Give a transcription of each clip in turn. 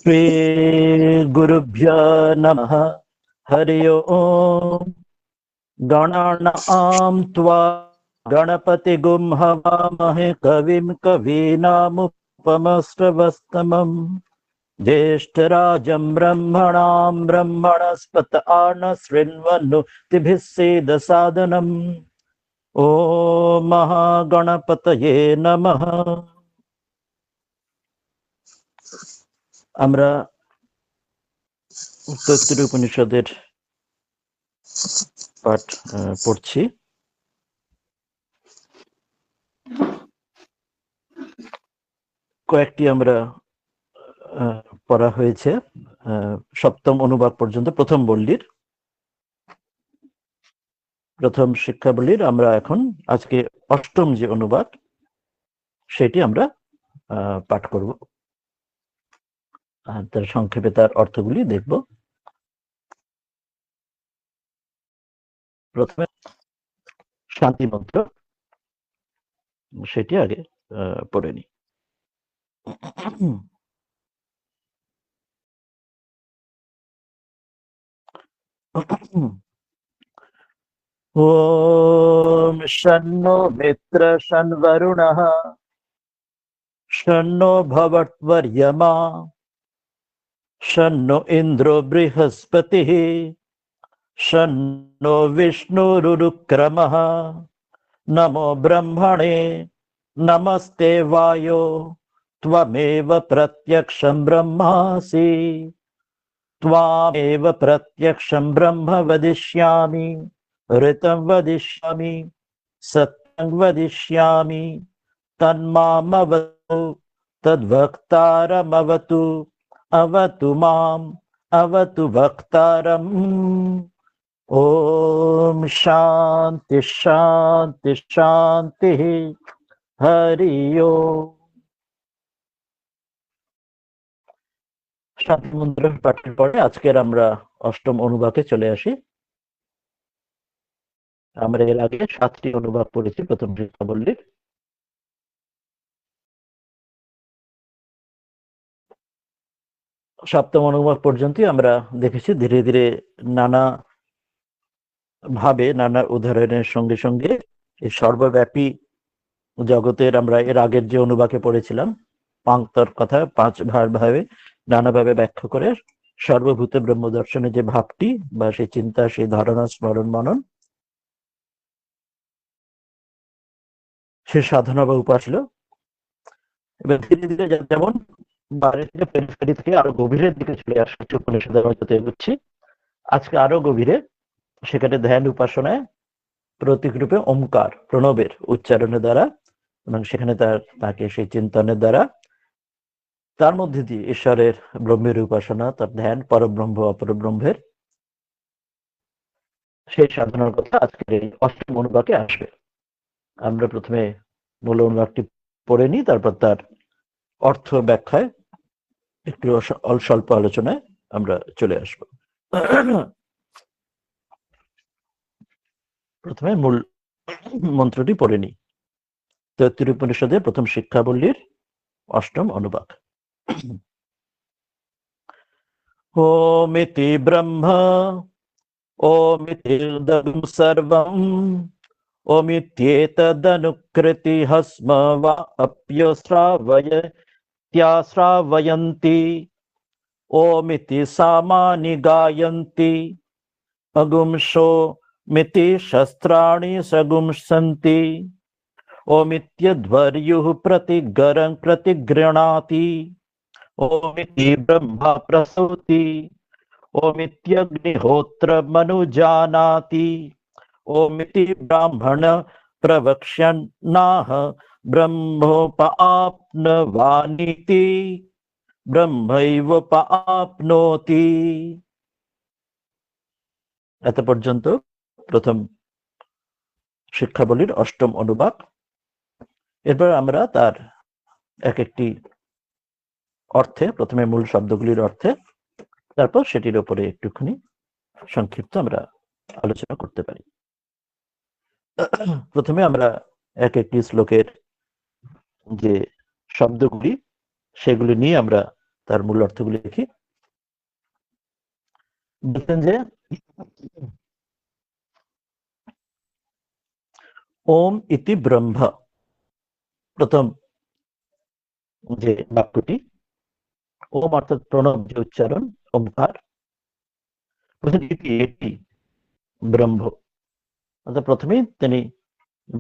श्री गुरुभ्यो नमः। हरि ओम। गणानां त्वा गणपतिगुं हवामहे कविं कवीनामुपमश्रवस्तमम् ज्येष्ठराजं ब्रह्मणां ब्रह्मणस्पत आनशृण्वन्नोतिभिः सेदसादनम्। ॐ महागणपतये नमः। আমরা তৈত্তির উপনিষদের পাঠ পড়ছি। কয়েকটি আমরা পড়া হয়েছে সপ্তম অনুবাদ পর্যন্ত, প্রথম বল্লীর প্রথম শিক্ষাবলীর। আমরা এখন আজকে অষ্টম যে অনুবাদ সেটি আমরা পাঠ করব, তার সংক্ষেপে তার অর্থগুলি দেখব। প্রথমে শান্তি মন্ত্র, সেটি আগে পড়ে নি। ओम शन्नो मित्र शन्वरुणः शन्नो भवत्वर्यमा शन्नो इन्द्रो बृहस्पतिः शन्नो विष्णुरुक्रमः। नमो ब्रह्मणे नमस्ते वायो त्वमेव प्रत्यक्षं ब्रह्मासि त्वामेव प्रत्यक्षं ब्रह्म वदिष्यामि ऋतं वदिष्यामि सत्यं वदिष्यामि तन्मामवतु तद्वक्तारमवतु अवतु माम् अवतु वक्तारम्। ओम शांति शांति शांति। हरि ओम। শান্তি মন্ত্র পাঠের পরে আজকের আমরা অষ্টম অনুবাদে চলে আসি। আমরা এর আগে 7টি অনুবাদ পড়েছি প্রথম শিক্ষাবলীর। সপ্তম অনুবাদ পর্যন্ত আমরা দেখেছি ধীরে ধীরে নানা ভাবে নানা উদাহরণের সঙ্গে সঙ্গে এই সর্বব্যাপী জগতের আমরা এর আগের যে অনুবাদে পড়েছিলাম পাঁচটার কথা 5 ভাবে নানাভাবে ব্যাখ্যা করে সর্বভূত ব্রহ্ম দর্শনের যে ভাবটি বা সেই চিন্তা, সেই ধারণা, স্মরণ, মনন, সে সাধনা বা উপায় ছিল। এবার ধীরে ধীরে যেমন বাইরে থেকে পেরিফেরি থেকে আরো গভীরের দিকে চলে আসছে উপনিষদের মধ্যে এগোচ্ছি। আজকে আরো গভীরে, সেখানে ধ্যান উপাসনায় প্রতীক রূপে ওমকার প্রণবের উচ্চারণের দ্বারা এবং সেখানে তাকে সেই চিন্তনের দ্বারা তার মধ্যে দিয়ে ঈশ্বরের ব্রহ্মের উপাসনা, তার ধ্যান, পরব্রহ্ম অপরব্রহ্মের সেই সাধনার কথা আজকের এই অষ্টম অনুবাদে আসবে। আমরা প্রথমে মূল অনুবাদটি পড়ে নিই, তারপর তার অর্থ ব্যাখ্যায় একটু স্বল্প আলোচনায় আমরা চলে আসব। প্রথমে মূল মন্ত্রটি পড়ে নিই। তৈত্তির উপনিষদের প্রথম শিক্ষাবলীর অষ্টম অনুবাদ। ওমিতি ব্রহ্ম ওমিতির্দম সর্বম ওমিত্যেতদনুকৃতিঃ স্ম বা অপ্যশ্রাবয়ন্তি ওমিতি সামানি গায়ন্তি অগুংশো মিতি শস্ত্রাণি সগুংসন্তি ओमित्यध्वर्युः प्रतिगृह्णाति ओमिति ब्रह्मा प्रसूति ओमित्यग्निहोत्रमनुजानाति ओमिति ब्राह्मण प्रवक्ष्यन्नाह ब्रह्मोपाप्नवानिति ব্রহ্মৈবপাপ্নোতি। এত পর্যন্ত প্রথম শিক্ষাবলীর অষ্টম অনুবাদ। এরপর আমরা তার এক একটি অর্থে, প্রথমে মূল শব্দগুলির অর্থে, তারপর সেটির উপরে একটুখানি সংক্ষিপ্ত আমরা আলোচনা করতে পারি। প্রথমে আমরা এক একটি শ্লোকের যে শব্দগুলি সেগুলি নিয়ে আমরা তার মূল অর্থগুলি দেখি। বলছেন যে ওম ইতি ব্রহ্ম, প্রথম যে বাক্যটি, ওম অর্থাৎ প্রণব যে উচ্চারণ, ওমকার, বলছেন ইতি এটি ব্রহ্ম, অর্থাৎ প্রথমেই তিনি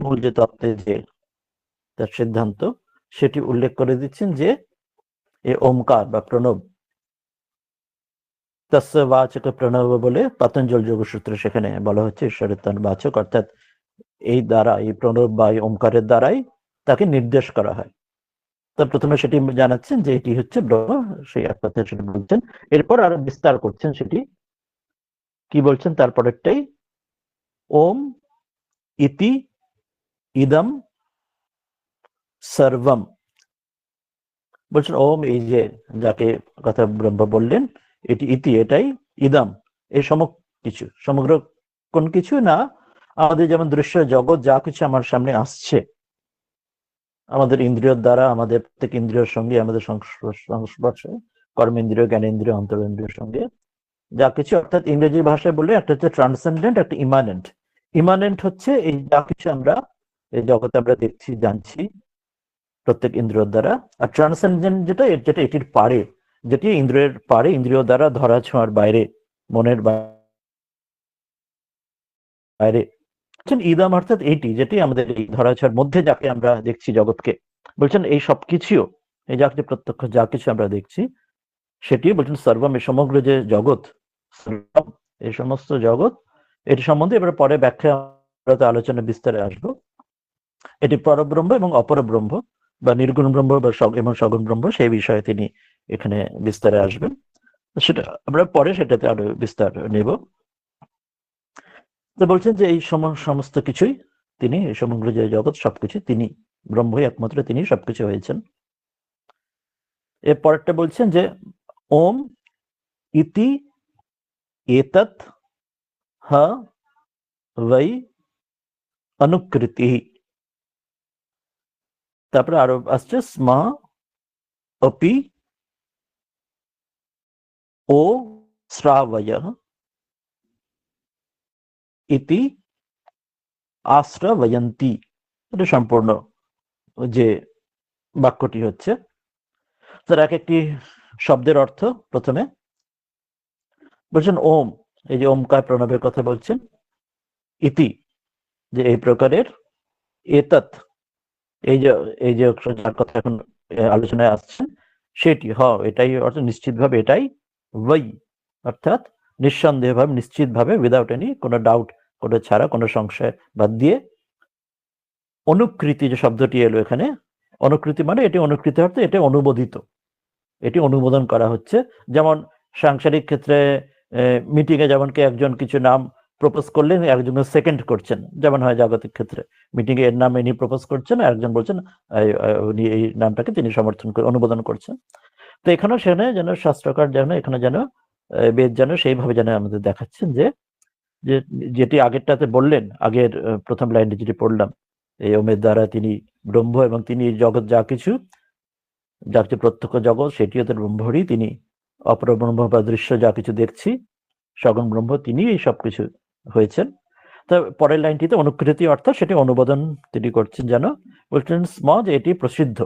মূল যে তত্ত্বের যে তার সিদ্ধান্ত সেটি উল্লেখ করে দিচ্ছেন যে এই ওমকার বা প্রণব, তস্য বাচক প্রণব বলে পতঞ্জল যোগসূত্রে সেখানে বলা হচ্ছে ঈশ্বরের তার বাচক, অর্থাৎ এই দ্বারা, এই প্রণব বা এই ওমকারের দ্বারাই তাকে নির্দেশ করা হয়। তো প্রথমে সেটি জানাচ্ছেন যে এটি হচ্ছে ব্রহ্ম, সেই এক কথায় সেটি বলছেন। এরপর আরো বিস্তার করছেন, সেটি কি বলছেন তারপরেরটাই, ওম ইতি ইদম সর্বম, বলছেন ওম এই যে যাকে কথা ব্রহ্ম বললেন, এটি ইতি এটাই, ইদম এই কিছু, সমগ্র কোন কিছু না, আমাদের যেমন দৃশ্য জগৎ যা কিছু আমার সামনে আসছে, আমাদের ইন্দ্রিয়র দ্বারা, আমাদের প্রত্যেক ইন্দ্রিয়ের সঙ্গে আমাদের সংস্পর্শে, কর্মেন্দ্রিয়, জ্ঞানেন্দ্রিয়, অন্তরেন্দ্রিয়ের সঙ্গে যা কিছু, অর্থাৎ ইংরেজি ভাষায় বললে একটা হচ্ছে ট্রান্সেন্ডেন্ট, একটা ইমানেন্ট। ইমানেন্ট হচ্ছে এই যা কিছু আমরা এই জগতে আমরা দেখছি, জানছি প্রত্যেক ইন্দ্রিয়র দ্বারা, আর ট্রান্সেন্ডেন্ট যেটা যেটা এটির পারে, যেটি ইন্দ্রিয়ের পারে, ইন্দ্রিয় দ্বারা ধরা ছোঁয়ার বাইরে, মনের বাইরে। ইদম অর্থাৎ এইটি, যেটি আমাদের এই ধরাছোঁয়ার মধ্যে যাকে আমরা দেখছি জগৎকে, বলছেন এই সব কিছু, এই যা কিছু প্রত্যক্ষ যা কিছু আমরা দেখছি সেটি বলছেন সর্বম, এই সমগ্র যে জগৎ, এই সমস্ত জগৎ, এটি সম্বন্ধে এবার পরে ব্যাখ্যা আমরা আলোচনা বিস্তারে আসবো। এটি পরব্রহ্ম এবং অপরব্রহ্ম বা নির্গুণ ব্রহ্ম বা এবং সগুণ ব্রহ্ম, সেই বিষয়ে তিনি এখানে বিস্তারে আসবেন। সেটা আমরা পরে সেটাতে আরো বিস্তার নেব। তো বলছেন যে এই সমস্ত কিছুই তিনি, এই সমগ্র যে জগৎ সবকিছু তিনি ব্রহ্মই একমাত্র, তিনি সবকিছু হয়েছেন। এর পরেরটা বলছেন যে ওম ইতি এতৎ হ वै অনুকৃতি, তারপরে আরো আসছে স্মা অপি ও শ্রাবয়ঃ ইতি আশ্রবয়ন্তি, এটা সম্পূর্ণ যে বাক্যটি হচ্ছে তার এক একটি শব্দের অর্থ। প্রথমে বলছেন ওম, এই যে ওমকার প্রণবের কথা বলছেন, ইতি যে এই প্রকারের, এতৎ এই যে যার কথা এখন আলোচনায় আসছে সেটি, এটাই অর্থাৎ নিশ্চিতভাবে এটাই, ওই অর্থাৎ নিঃসন্দেহভাবে, নিশ্চিতভাবে, উইদাউট এনি কোনো ডাউট, কোনো ছাড়া, কোনো সংশয় বাদ দিয়ে। অনুকৃতি যে শব্দটি এলো এখানে, অনুকৃতি মানে এটি অনুকৃতি অর্থে এটি অনুমোদিত, এটি অনুমোদন করা হচ্ছে। যেমন সাংসারিক ক্ষেত্রে মিটিং এ যেমন কি একজন কিছু নাম প্রপোজ করলেন, একজন সেকেন্ড করছেন, যেমন হয় জাগতিক ক্ষেত্রে, মিটিং এর নাম ইনি প্রপোজ করছেন, একজন বলছেন উনি এই নামটাকে তিনি সমর্থন করে অনুমোদন করছেন। তো এখানেও সেখানে যেন শাস্ত্রকার যেন এখানে যেন বেদ যেন সেইভাবে যেন আমাদের দেখাচ্ছেন যে যেটি আগেরটাতে বললেন, আগের প্রথম লাইনটি যেটি পড়লাম, এই ওমের দ্বারা তিনি ব্রহ্ম এবং তিনি জগৎ যা কিছু, যা কিছু প্রত্যক্ষ জগৎ সেটিও তার ব্রহ্মরই, তিনি অপর ব্রহ্ম বা দৃশ্য যা কিছু দেখছি সগুণ ব্রহ্ম, তিনি এই সবকিছু হয়েছেন। তো পরের লাইনটিতে অনুকৃতি অর্থাৎ সেটি অনুমোদন তিনি করছেন, যেন বলছেন স্ম, যে এটি প্রসিদ্ধ।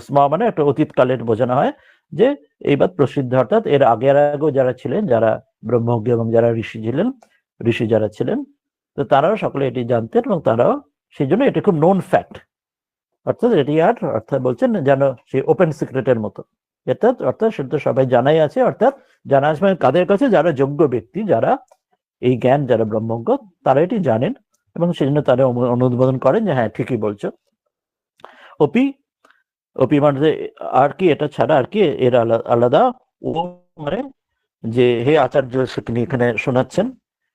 স্ম মানে একটা অতীতকালের বোঝানো হয় যে এইবার প্রসিদ্ধ, অর্থাৎ এর আগেও যারা ছিলেন, যারা ব্রহ্মজ্ঞ এবং যারা ঋষি যারা ছিলেন, তো তারাও সকলে এটি জানতেন এবং তারাও সেই জন্য এটি খুব নোন ফ্যাক্ট, অর্থাৎ এটি আর অর্থাৎ বলছেন যেন সেই ওপেন সিক্রেটের মতো, অর্থাৎ সেটা সবাই জানাই আছে, অর্থাৎ জানা আসবে কাদের কাছে, যারা যোগ্য ব্যক্তি, যারা এই জ্ঞান, যারা ব্রহ্মজ্ঞ, তারা এটি জানেন এবং সেজন্য তারা অনুমোদন করেন যে হ্যাঁ ঠিকই বলছো। অপি মানে আর কি, এটা ছাড়া আর কি, এর আলাদা। ও মানে যে হে আচার্য, তিনি এখানে শোনাচ্ছেন,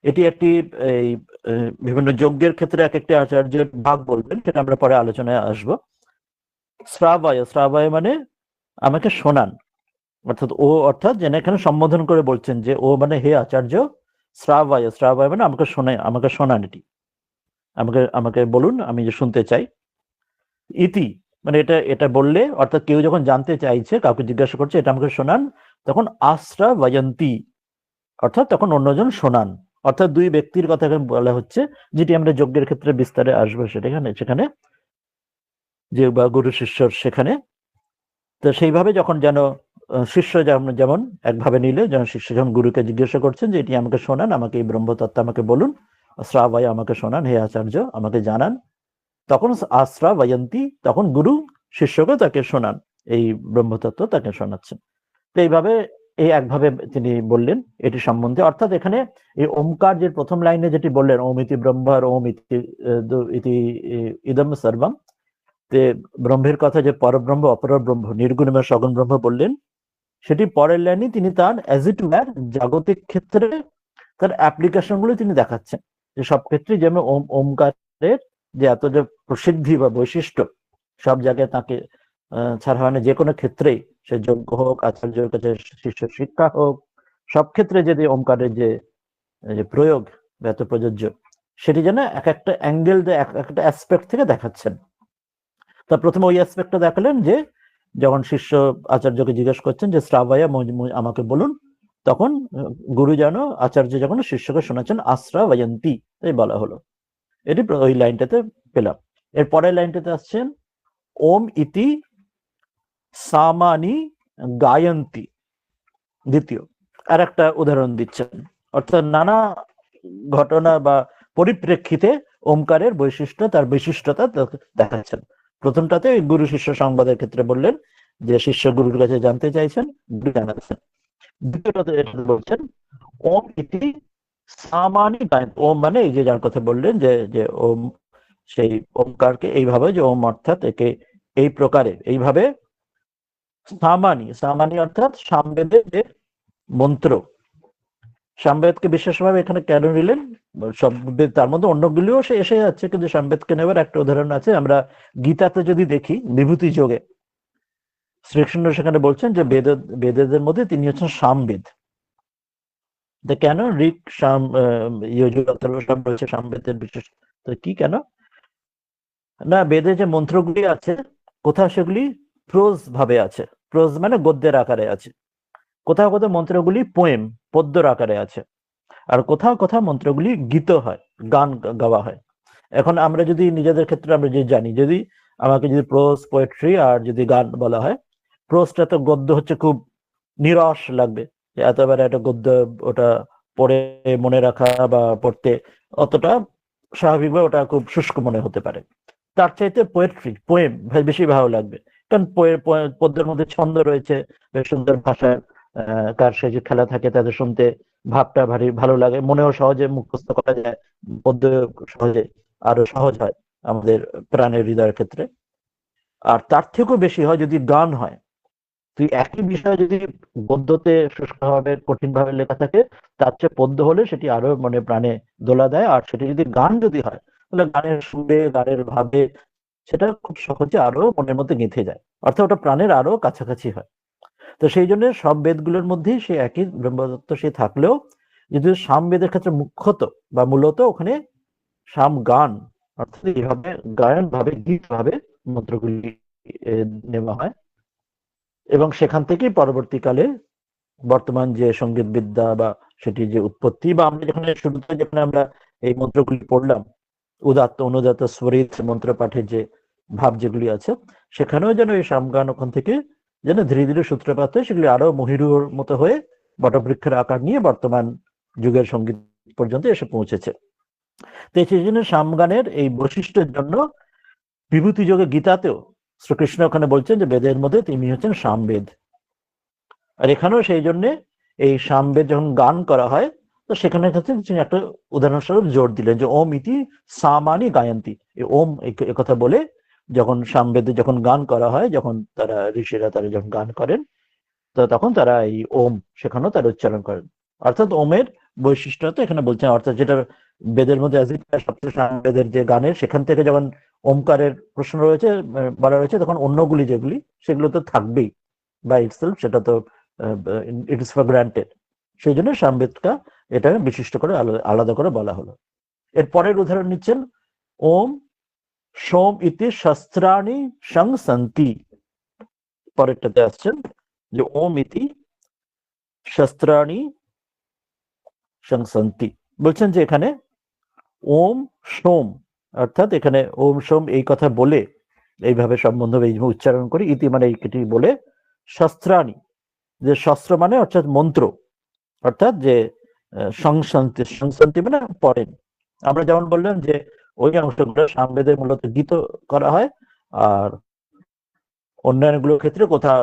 এটি একটি এই বিভিন্ন যজ্ঞের ক্ষেত্রে এক একটি আচার্যের ভাগ বলবেন, সেটা আমরা পরে আলোচনায় আসবো। শ্রাবয় মানে আমাকে শোনান, অর্থাৎ যেন এখানে সম্বোধন করে বলছেন যে ও মানে হে আচার্য, শ্রাবয় মানে আমাকে শোনান, এটি আমাকে বলুন, আমি যে শুনতে চাই। ইতি মানে এটা এটা বললে, অর্থাৎ কেউ যখন জানতে চাইছে, কাউকে জিজ্ঞাসা করছে এটা আমাকে শোনান, তখন আশ্রা বয়ন্তি, অর্থাৎ তখন অন্যজন শোনান। অর্থাৎ দুই ব্যক্তির কথা বলা হচ্ছে, যেটি আমরা যজ্ঞের ক্ষেত্রে বিস্তারে আসবো সেখানে সেখানে যে বা গুরু শিষ্যর সেখানে। তো সেইভাবে যখন যেন শিষ্য যেমন যেমন একভাবে নিলে, যেন শিষ্য যখন গুরুকে জিজ্ঞাসা করছেন যে এটি আমাকে শোনান, আমাকে এই ব্রহ্মতত্ত্ব আমাকে বলুন, শ্রাবায় আমাকে শোনান, হে আচার্য আমাকে জানান, তখন আশ্রা বয়ন্তি, তখন গুরু শিষ্যকে তাকে শোনান, এই ব্রহ্মতত্ত্ব তাকে শোনাচ্ছেন। তো এইভাবে এই একভাবে তিনি বললেন এটি সম্বন্ধে। অর্থাৎ এখানে এই ওমকার যে প্রথম লাইনে যেটি বললেন, ওম ইতি ব্রহ্ম আর ওম ইতি ইদম সর্বম, যে ব্রহ্মের কথা, যে পরব্রহ্ম অপর ব্রহ্ম নির্গুণ এবং সগুণ ব্রহ্ম বললেন, সেটি পরের লাইনে তিনি তার অ্যাজ ইট ওয়ার জাগতিক ক্ষেত্রে তার অ্যাপ্লিকেশন গুলো তিনি দেখাচ্ছেন, যে সব ক্ষেত্রে যেমন ওমকারের যে এত যে প্রসিদ্ধি বা বৈশিষ্ট্য, সব জায়গায় তাকে ছাড়া হয় না, যে কোনো ক্ষেত্রেই, সে যোগ্য হোক, আচার্যের কাছে শিষ্য শিক্ষা হোক, সব ক্ষেত্রে যদি ওমকারের যে প্রয়োগ এত প্রযোজ্য, সেটি যেন এক একটা অ্যাঙ্গেল, এক একটা অ্যাসপেক্ট থেকে দেখাচ্ছেন। তা প্রথমে ওই অ্যাসপেক্টটা দেখালেন, যে যখন শিষ্য আচার্যকে জিজ্ঞেস করছেন যে শ্রাবায়া আমাকে বলুন, তখন গুরু যেন আচার্য যখন শিষ্যকে শোনাচ্ছেন আশ্রা বয়ন্তি, তাই বলা হলো। এটি ওই লাইনটাতে পেলাম। এর পরের লাইনটাতে আসছেন ওম ইতি সামানি গায়ন্তি, দ্বিতীয় আর একটা উদাহরণ দিচ্ছেন, অর্থাৎ নানা ঘটনা বা পরিপ্রেক্ষিতে ওমকারের বৈশিষ্ট্য, তার বিশিষ্টতা দেখাচ্ছেন। প্রথমটাতে ওই গুরু শিষ্য সংবাদের ক্ষেত্রে বললেন যে শিষ্য গুরুর কাছে জানতে চাইছেন, গুরু জানাচ্ছেন। দ্বিতীয়টাতে বলছেন ওম ইতি সামানি গায়ন, ওম মানে এই যে যার কথা বললেন, যে যে ওম, সেই ওমকারকে এইভাবে, যে ওম অর্থাৎ একে এই প্রকারে, এইভাবে সামানি, সামানি অর্থাৎ সামবেদের যে মন্ত্র, সামবেদকে বিশেষভাবে এখানে কেন নিলেন, সব তার মধ্যে অন্যগুলিও সে এসে যাচ্ছে, কিন্তু সামবেদকে নেবার একটা উদাহরণ আছে। আমরা গীতাতে যদি দেখি, বিভূতি যোগে শ্রীকৃষ্ণ সেখানে বলছেন যে বেদের মধ্যে তিনি হচ্ছেন সামবেদ। কেন ঋক সাম সাম রয়েছে, সামবেদের বিশেষ কি কেন না, বেদে যে মন্ত্রগুলি আছে, কোথাও সেগুলি প্রোজ ভাবে আছে, প্রোজ মানে গদ্যের আকারে আছে, কোথাও কোথাও মন্ত্রগুলি পোয়েম, পদ্যর আকারে আছে, আর কোথাও কোথাও মন্ত্রগুলি গীত হয়, গান গাওয়া হয়। এখন আমরা যদি নিজেদের ক্ষেত্রে আমরা যে জানি, যদি আমাকে যদি প্রোজ পোয়েট্রি আর যদি গান বলা হয়, প্রোজটা তো গদ্য হচ্ছে খুব নিরস লাগবে, এতবার একটা গদ্য ওটা পড়ে মনে রাখা বা পড়তে অতটা স্বাভাবিকভাবে ওটা খুব শুষ্ক মনে হতে পারে। তার চাইতে পোয়েট্রি, পোয়েম বেশি ভালো লাগবে, কারণ পদ্যের মধ্যে ছন্দ রয়েছে, বেশ সুন্দর ভাষার কার সে যে খেলা থাকে, তাদের শুনতে ভাবটা ভারী ভালো লাগে, মনেও সহজে মুখস্থ করা যায়, পদ্য সহজে আরো সহজ হয় আমাদের প্রাণের হৃদয়ের ক্ষেত্রে। আর তার থেকেও বেশি হয় যদি গান হয়, তুই একই বিষয় যদি গদ্যতে শুষ্কভাবে কঠিন ভাবে লেখা থাকে, তার চেয়ে পদ্য হলে সেটি আরো মনে প্রাণে দোলা দেয়। আর সেটি যদি গান যদি হয়, তাহলে গানের সুরে, গানের ভাবে সেটা খুব সহজে আরো মনের মধ্যে গেঁথে যায়, অর্থাৎ ওটা প্রাণের আরো কাছাকাছি হয়। তো সেই জন্য সব বেদগুলোর মধ্যেই সে একই ব্রহ্মতত্ত্ব সে থাকলেও, যদি সামবেদের ক্ষেত্রে মুখ্যত বা মূলত ওখানে সাম গান, অর্থাৎ এইভাবে গায়ন ভাবে, গীত ভাবে মন্ত্রগুলি নেওয়া হয়, এবং সেখান থেকেই পরবর্তীকালে বর্তমান যে সঙ্গীত বিদ্যা বা সেটি যে উৎপত্তি, বা আমরা যেখানে শুরুতে যেখানে আমরা এই মন্ত্রগুলি পড়লাম, উদাত্ত অনুদাত্ত স্বরিত মন্ত্র পাঠের যে ভাব যেগুলি আছে, সেখানেও যেন এই সামগান ওখান থেকে যেন ধীরে ধীরে সূত্রপাত হয়ে সেগুলি আরো মহিরুর মতো হয়ে বটবৃক্ষের আকার নিয়ে বর্তমান যুগের সঙ্গীত পর্যন্ত এসে পৌঁছেছে। তো সেই জন্য সামগানের এই বৈশিষ্ট্যের জন্য বিভূতি যোগে গীতাতেও শ্রীকৃষ্ণ ওখানে বলছেন যে বেদের মধ্যে তিনি হচ্ছেন সামবেদ। আর এখানেও সেই জন্য এই সামবেদ যখন গান করা হয়, তো সেখানে হচ্ছে তিনি একটা উদাহরণস্বরূপ জোর দিলেন যে ওম ইতি সামানি গায়ন্তি, এই ওম কথা বলে যখন সামবেদে যখন গান করা হয়, যখন তারা ঋষিরা তারা যখন গান করেন, তো তখন তারা এই ওম সেখানেও তারা উচ্চারণ করেন। অর্থাৎ ওমের বৈশিষ্ট্যতা এখানে বলছেন, অর্থাৎ যেটা বেদের মধ্যে বেদের যে গানের সেখান থেকে যখন ওমকারের প্রশ্ন রয়েছে, বলা রয়েছে, তখন অন্যগুলি যেগুলি সেগুলো তো থাকবেই বাই ইটসেলফ, সেটা তো ইট ইস ফর গ্রান্টেড। সেই জন্য সামবেদটা এটা বিশিষ্ট করে আলাদা করে বলা হলো। এর পরের উদাহরণ নিচ্ছেন ওম সোম ইতি শস্ত্রাণি সংসন্তি, পরেরটাতে আসছেন যে ওম ইতি শস্ত্রাণি সংসন্তি, বলছেন যে এখানে ওম সোম, অর্থাৎ এখানে ওম সোম এই কথা বলে এইভাবে সম্বন্ধ এইভাবে উচ্চারণ করে, ইতি মানে এইটি বলে, শস্ত্রাণি যে শস্ত্র মানে অর্থাৎ মন্ত্র, অর্থাৎ যে সংসন্তি, সংসন্তি মানে পড়েন। আমরা যেমন বললাম যে ওই অংশগুলো সামবেদে মূলত গীত করা হয়, আর অন্যান্যগুলোর ক্ষেত্রে কোথাও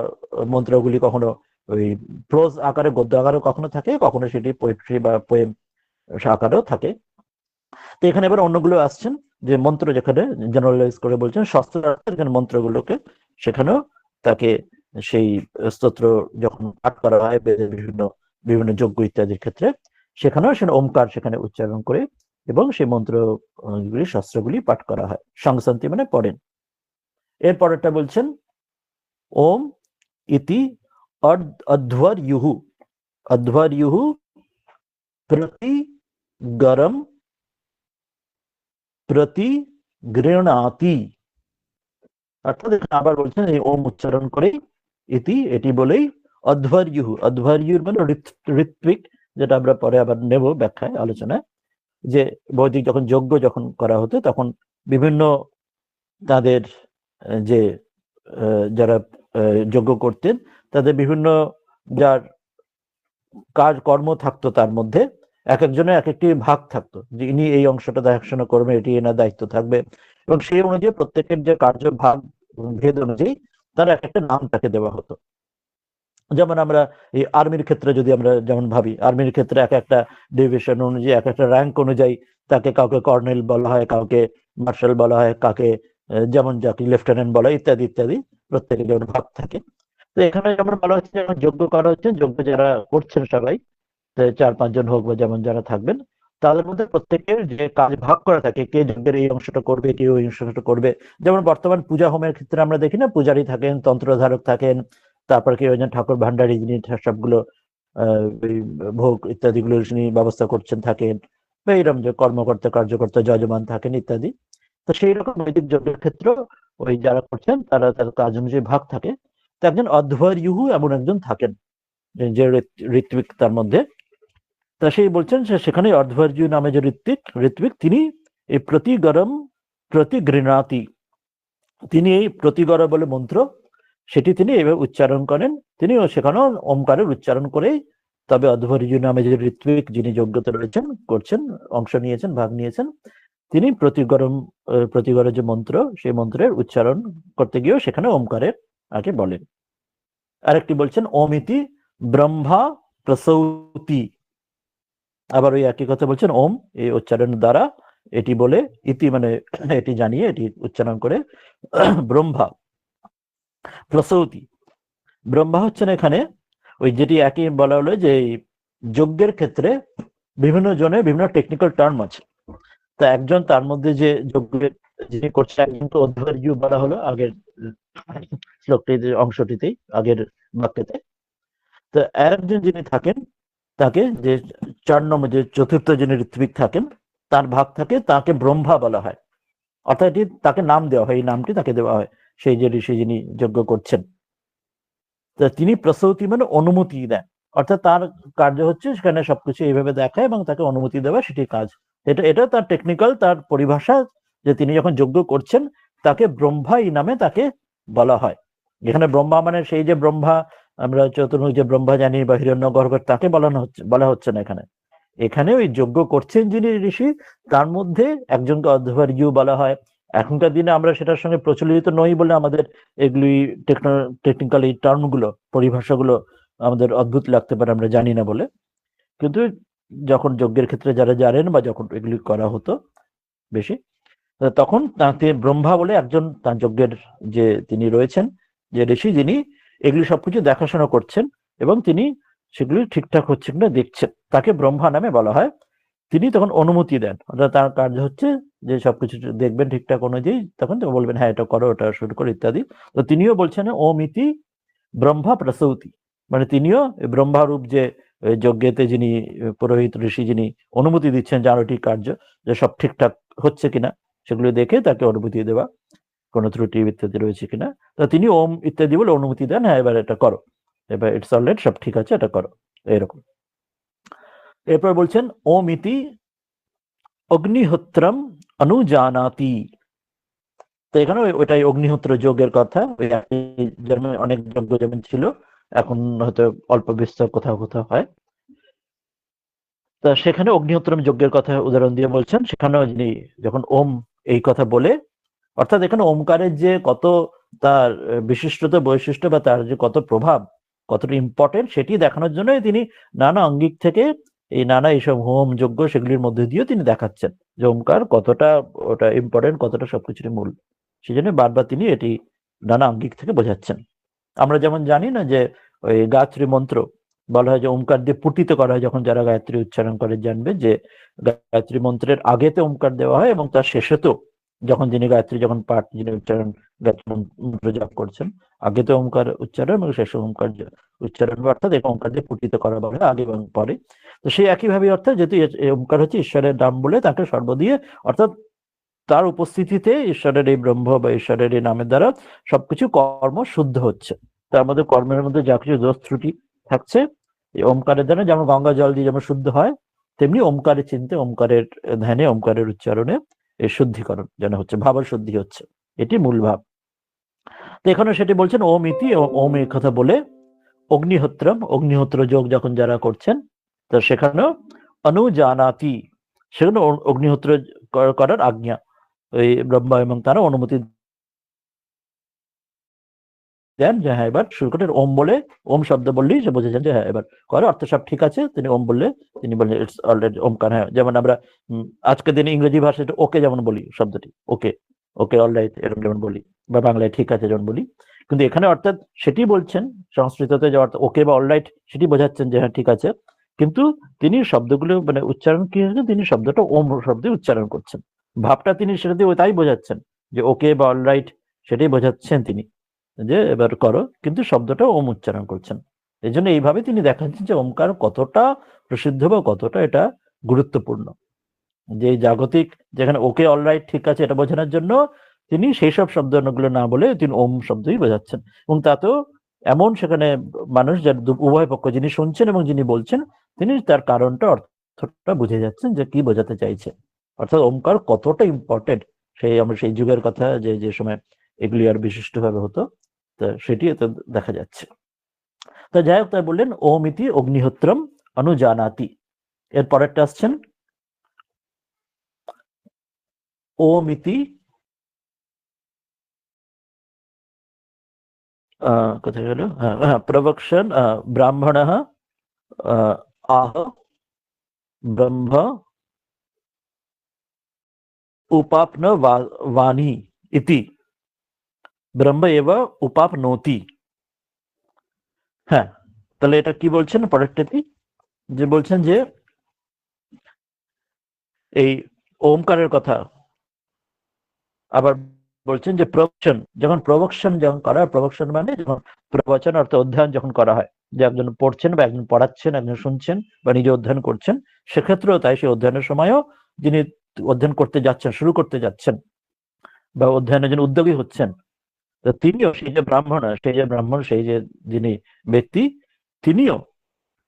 মন্ত্রগুলি কখনো ওই প্রোজ আকারে, গদ্য আকারে কখনো থাকে, কখনো সেটি পোয়েট্রি বা পোয়েম আকারেও থাকে। তো এখানে এবার অন্যগুলো আসছেন যে মন্ত্র, যেখানে জেনারেলাইজ করে বলছেন শাস্ত্র, এখানে মন্ত্রগুলোকে সেখানেও তাকে সেই স্তোত্র যখন পাঠ করা হয় বেদের বিভিন্ন বিভিন্ন যজ্ঞ ইত্যাদির ক্ষেত্রে, সেখানেও সে ওমকার সেখানে উচ্চারণ করে এবং সেই মন্ত্রগুলি শাস্ত্রগুলি পাঠ করা হয়। সংসন্তি মানে পড়েন। এর পরেরটা বলছেন ওম ইতি অধ্বর্যুঃ, অধ্বর্যুঃ প্রতি গরম প্রতি গৃহণাতি, অর্থাৎ আবার বলছেন এই ওম উচ্চারণ করে ইতি এটি বলেই অধ্বর্যুঃ, অধ্বর্যুর মানে ঋত্বিক, যেটা আমরা পরে আবার নেব ব্যাখ্যায় আলোচনায়, যে বৈদিক যখন যজ্ঞ যখন করা হতো তখন বিভিন্ন তাদের যে যারা যজ্ঞ করতেন তাদের বিভিন্ন যার কাজ কর্ম থাকতো, তার মধ্যে এক একজনের এক একটি ভাগ থাকতো, যে ইনি এই অংশটা দেখাশোনা করবেন, এটি এনার দায়িত্ব থাকবে, এবং সেই অনুযায়ী প্রত্যেকের যে কার্য ভাগ ভেদ অনুযায়ী তার এক একটা নাম তাকে দেওয়া হতো। যেমন আমরা এই আর্মির ক্ষেত্রে যদি আমরা যেমন ভাবি, আর্মির ক্ষেত্রে এক একটা ডিভিশন অনুযায়ী এক একটা র্যাঙ্ক অনুযায়ী তাকে কাউকে কর্নেল বলা হয়, কাউকে মার্শাল বলা হয়, কাকে যেমন যাকে লেফটেন্যান্ট বলা হয়, ইত্যাদি ইত্যাদি, প্রত্যেকের যেমন ভাগ থাকে। তো এখানে যেমন বলা হচ্ছে যেমন যজ্ঞ করা হচ্ছে, যজ্ঞ যারা করছেন সবাই 4-5 জন হোক বা যেমন যারা থাকবেন, তাদের মধ্যে প্রত্যেকের যে কাজ ভাগ করা থাকে, কে যজ্ঞের এই অংশটা করবে, কে ওই অংশটা করবে। যেমন বর্তমান পূজা হোমের ক্ষেত্রে আমরা দেখি না, পূজারী থাকেন, তন্ত্রধারক থাকেন, তারপর কেউ একজন ঠাকুর ভান্ডারী যিনি সবগুলো ভোগ ইত্যাদি গুলো যিনি ব্যবস্থা করছেন থাকেন, বা এইরকম যে কর্মকর্তা কার্যকর্তা যজমান থাকেন ইত্যাদি। তো সেই রকম বৈদিক যজ্ঞের ক্ষেত্রে ওই যারা করছেন তারা তার কাজ অনুযায়ী ভাগ থাকে। তো একজন অধ্বর্যুঃ এমন একজন থাকেন যে ঋত্বিক তার মধ্যে। তা সেই বলছেন সেখানে অধ্বর্য নামে যে ঋত্বিক, ঋত্বিক তিনি এই প্রতিগরম প্রতিগৃণাতি, তিনি এই প্রতিগর বলে মন্ত্র সেটি তিনি এইভাবে উচ্চারণ করেন, তিনিও সেখানেও ওমকারের উচ্চারণ করেই, তবে অধ্বর্য নামে যে ঋত্বিক যিনি যোগ্যতা রয়েছেন, করছেন, অংশ নিয়েছেন, ভাগ নিয়েছেন, তিনি প্রতিগরের যে মন্ত্র সেই মন্ত্রের উচ্চারণ করতে গিয়েও সেখানে ওমকারের আগে বলেন। আরেকটি বলছেন ওমিতি ব্রহ্মা প্রসৌতি, আবার ওই একই কথা বলছেন ওম এই উচ্চারণের দ্বারা এটি বলে, ইতি মানে এটি জানিয়ে এটি উচ্চারণ করে ব্রহ্মা প্রসৌতি। ব্রহ্মা হচ্ছেন এখানে ওই যেটি একই বলা হলো যে যজ্ঞের ক্ষেত্রে বিভিন্ন জনের বিভিন্ন টেকনিক্যাল টার্ম আছে। তা একজন তার মধ্যে যে যজ্ঞের যিনি করছে একজনকে অধ্বর্য বলা হলো আগের শ্লোকটিতে, অংশটিতেই, আগের বাক্যতে। তো আরেকজন যিনি থাকেন তাকে যে 4 নম্বর যে চতুর্থ যিনি ঋত্বিক থাকেন তার ভাগ থাকে, তাকে ব্রহ্মা বলা হয়, অর্থাৎ এটি তাকে নাম দেওয়া হয়, এই নামটি তাকে দেওয়া হয় সেই যে ঋষি যিনি যজ্ঞ করছেন। তিনি প্রসৌতি মানে অনুমতি দেন, অর্থাৎ তার কার্য হচ্ছে সেখানে সবকিছু এইভাবে দেখা এবং তাকে অনুমতি দেওয়া, সেটি কাজ। এটা তার টেকনিক্যাল তার পরিভাষা, যে তিনি যখন যজ্ঞ করছেন তাকে ব্রহ্মা এই নামে তাকে বলা হয়। এখানে ব্রহ্মা মানে সেই যে ব্রহ্মা আমরা চতুর্মুখ যে ব্রহ্মা জানি বা হিরণ্যগর্ভ, তাকে বলা হচ্ছে না এখানে। এখানে ওই যজ্ঞ করছেন যিনি ঋষি তার মধ্যে একজনকে অধ্বর্য বলা হয়। এখনকার দিনে আমরা সেটার সঙ্গে প্রচলিত নই বলে আমাদের এগুলি টেকনিক্যাল এই টার্মগুলো, পরিভাষাগুলো আমাদের অদ্ভুত লাগতে পারে, আমরা জানি না বলে। কিন্তু যখন যজ্ঞের ক্ষেত্রে যারা জানেন বা যখন এগুলি করা হতো বেশি, তখন তাকে ব্রহ্মা বলে একজন তার যজ্ঞের যে তিনি রয়েছেন যে ঋষি, যিনি এগুলি সবকিছু দেখাশোনা করছেন এবং তিনি সেগুলি ঠিকঠাক হচ্ছে কিনা দেখছেন, তাকে ব্রহ্মা নামে বলা হয়। তিনি তখন অনুমতি দেন, অর্থাৎ তার কার্য হচ্ছে যে সবকিছু দেখবেন ঠিকঠাক অনুযায়ী, তখন তো বলবেন হ্যাঁ এটা করো, ওটা শুরু করো ইত্যাদি। তো তিনিও বলছেন ওম ইতি ব্রহ্মা প্রসৌতি, মানে তিনিও ব্রহ্মারূপ যে যজ্ঞেতে যিনি পুরোহিত ঋষি যিনি অনুমতি দিচ্ছেন যে আরোটি কার্য যে সব ঠিকঠাক হচ্ছে কিনা, সেগুলি দেখে তাকে অনুমতি দেওয়া, কোনো ত্রুটি ইত্যাদি রয়েছে কিনা। তো তিনি ওম ইত্যাদি বলে অনুমতি দেন, হ্যাঁ এবার এটা করো, এবার ইটস অলরাইট, সব ঠিক আছে, এটা করো, এরকম। এরপর বলছেন ওম ইতি অগ্নিহোত্রম অনুজানাতি। তো এখানে ওইটাই অগ্নিহোত্র যজ্ঞের কথা, ওই জার্মানি অনেক যজ্ঞ যেমন ছিল, এখন হয়তো অল্প বিস্তর কোথাও কোথাও হয়। তা সেখানে অগ্নিহোত্রম যজ্ঞের কথা উদাহরণ দিয়ে বলছেন, সেখানেও যিনি যখন ওম এই কথা বলে, অর্থাৎ এখানে ওমকারের যে কত তার বিশিষ্টতা বৈশিষ্ট্য বা তার যে কত প্রভাব, কতটা ইম্পর্টেন্ট, সেটি দেখানোর জন্য তিনি নানা অঙ্গিক থেকে এই নানা এইসব হোম যজ্ঞ সেগুলির মধ্যে দিয়েও তিনি দেখাচ্ছেন যে ওমকার কতটা ওটা ইম্পর্টেন্ট, কতটা সবকিছুর মূল। সেই জন্য বারবার তিনি এটি নানা অঙ্গিক থেকে বোঝাচ্ছেন। আমরা যেমন জানি না যে ওই গায়ত্রী মন্ত্র বলা হয় যে ওমকার দিয়ে পুটিত করা হয়, যখন যারা গায়ত্রী উচ্চারণ করে জানবে যে গায়ত্রী মন্ত্রের আগেতে ওমকার দেওয়া হয় এবং তার শেষেতেও, যখন যিনি গায়ত্রী যখন পাঠ যিনি উচ্চারণ গায়ত্রী মন্ত্র জপ করছেন, আগে তো ওমকার উচ্চারণ এবং শেষে ওমকার উচ্চারণ, অর্থাৎ এই ওমকার দিয়ে পুটিত করা বলে আগে এবং পরে। তো সেই একইভাবে অর্থাৎ যেহেতু ওমকার হচ্ছে ঈশ্বরের নাম বলে তাকে সর্বদিয়ে, অর্থাৎ তার উপস্থিতিতে ঈশ্বরের এই ব্রহ্ম বা ঈশ্বরের এই নামের দ্বারা সবকিছু কর্ম শুদ্ধ হচ্ছে। তার মধ্যে কর্মের মধ্যে যা কিছু দোষ ত্রুটি থাকছে, এই ওমকারের দ্বারা যেমন গঙ্গা জল দিয়ে যেমন শুদ্ধ হয়, তেমনি ওমকারের চিন্তে, ওমকারের ধ্যানে, ওমকারের উচ্চারণে এই শুদ্ধিকরণ যেন হচ্ছে, ভাবের শুদ্ধি হচ্ছে, এটি মূল ভাব। তো এখানে সেটি বলছেন ওম ইতি, ওম এই কথা বলে অগ্নিহোত্রম, অগ্নিহোত্র যোগ যখন যারা করছেন, তো সেখানেও অনুজানাতি, সেখানে অগ্নিহোত্র করার আজ্ঞা ওই ব্রহ্মা এবং তারা অনুমতি দেন যে হ্যাঁ এবার শুরু করে। ওম বলে, ওম শব্দ বললেই সে বুঝেছেন যে হ্যাঁ এবার করে, অর্থ সব ঠিক আছে। তিনি ওম বললে তিনি বললেন ইটস অলরেডি ওমকার। হ্যাঁ, যেমন আমরা আজকের দিনে ইংরেজি ভাষায় ওকে যেমন বলি, শব্দটি ওকে, ওকে অলরাইট এরকম যেমন বলি, বা বাংলায় ঠিক আছে যেমন বলি, কিন্তু এখানে অর্থাৎ সেটি বলছেন সংস্কৃততে যে অর্থ ওকে বা অলরাইট, সেটি বোঝাচ্ছেন যে হ্যাঁ ঠিক আছে, কিন্তু তিনি শব্দগুলো মানে উচ্চারণ কি হচ্ছে, তিনি শব্দটা ওম শব্দে উচ্চারণ করছেন, ভাবটা তিনি সেটা দিয়ে তাই বোঝাচ্ছেন যে ওকে বা অলরাইট, সেটাই বোঝাচ্ছেন তিনি যে এবার করো, কিন্তু শব্দটা ওম উচ্চারণ করছেন। এই জন্য এইভাবে তিনি দেখাচ্ছেন যে ওমকার কতটা প্রসিদ্ধ বা কতটা এটা গুরুত্বপূর্ণ। যে জাগতিক যেখানে ওকে অলরাইট ঠিক আছে এটা বোঝানোর জন্য তিনি সেই সব শব্দগুলো না বলে তিনি ওম শব্দই বোঝাচ্ছেন, এবং তাতেও এমন সেখানে মানুষ যার উভয় পক্ষ, যিনি শুনছেন এবং যিনি বলছেন, তিনি তার কারণটা অর্থটা বুঝে যাচ্ছেন যে কি বোঝাতে চাইছে, অর্থাৎ ওমকার কতটা ইম্পর্টেন্ট। সেই আমরা সেই যুগের কথা যে যে সময় এগুলি আর বিশিষ্টভাবে হতো, তা সেটি এতে দেখা যাচ্ছে। তা যাই হোক, তাই বললেন ওম ইতি অগ্নিহোত্রম অনুজানাতি। এর পরেরটা আসছেন ওম ইতি কোথায় গেল, হ্যাঁ প্রবক্ষণ ব্রাহ্মণ আহ ব্রহ্ম উপাপ্ন বাণী ইতি ব্রহ্ম এব উপাপনোতি। হ্যাঁ, তাহলে এটা কি বলছেন পরেরটাতে, যে বলছেন যে এই ওমকারের কথা আবার বলছেন যে প্রবচন, যখন প্রবচন যখন করা হয়, প্রবচন মানে যখন প্রবচন অর্থ অধ্যয়ন যখন করা হয়, যে একজন পড়ছেন বা একজন পড়াচ্ছেন, একজন শুনছেন বা নিজে অধ্যয়ন করছেন, সেক্ষেত্রেও তাই সেই অধ্যয়নের সময়ও যিনি অধ্যয়ন করতে যাচ্ছেন, শুরু করতে যাচ্ছেন বা অধ্যয়নের জন্য উদ্যোগী হচ্ছেন, তিনিও সেই যে ব্রাহ্মণ, সেই যে যিনি ব্যক্তি, তিনিও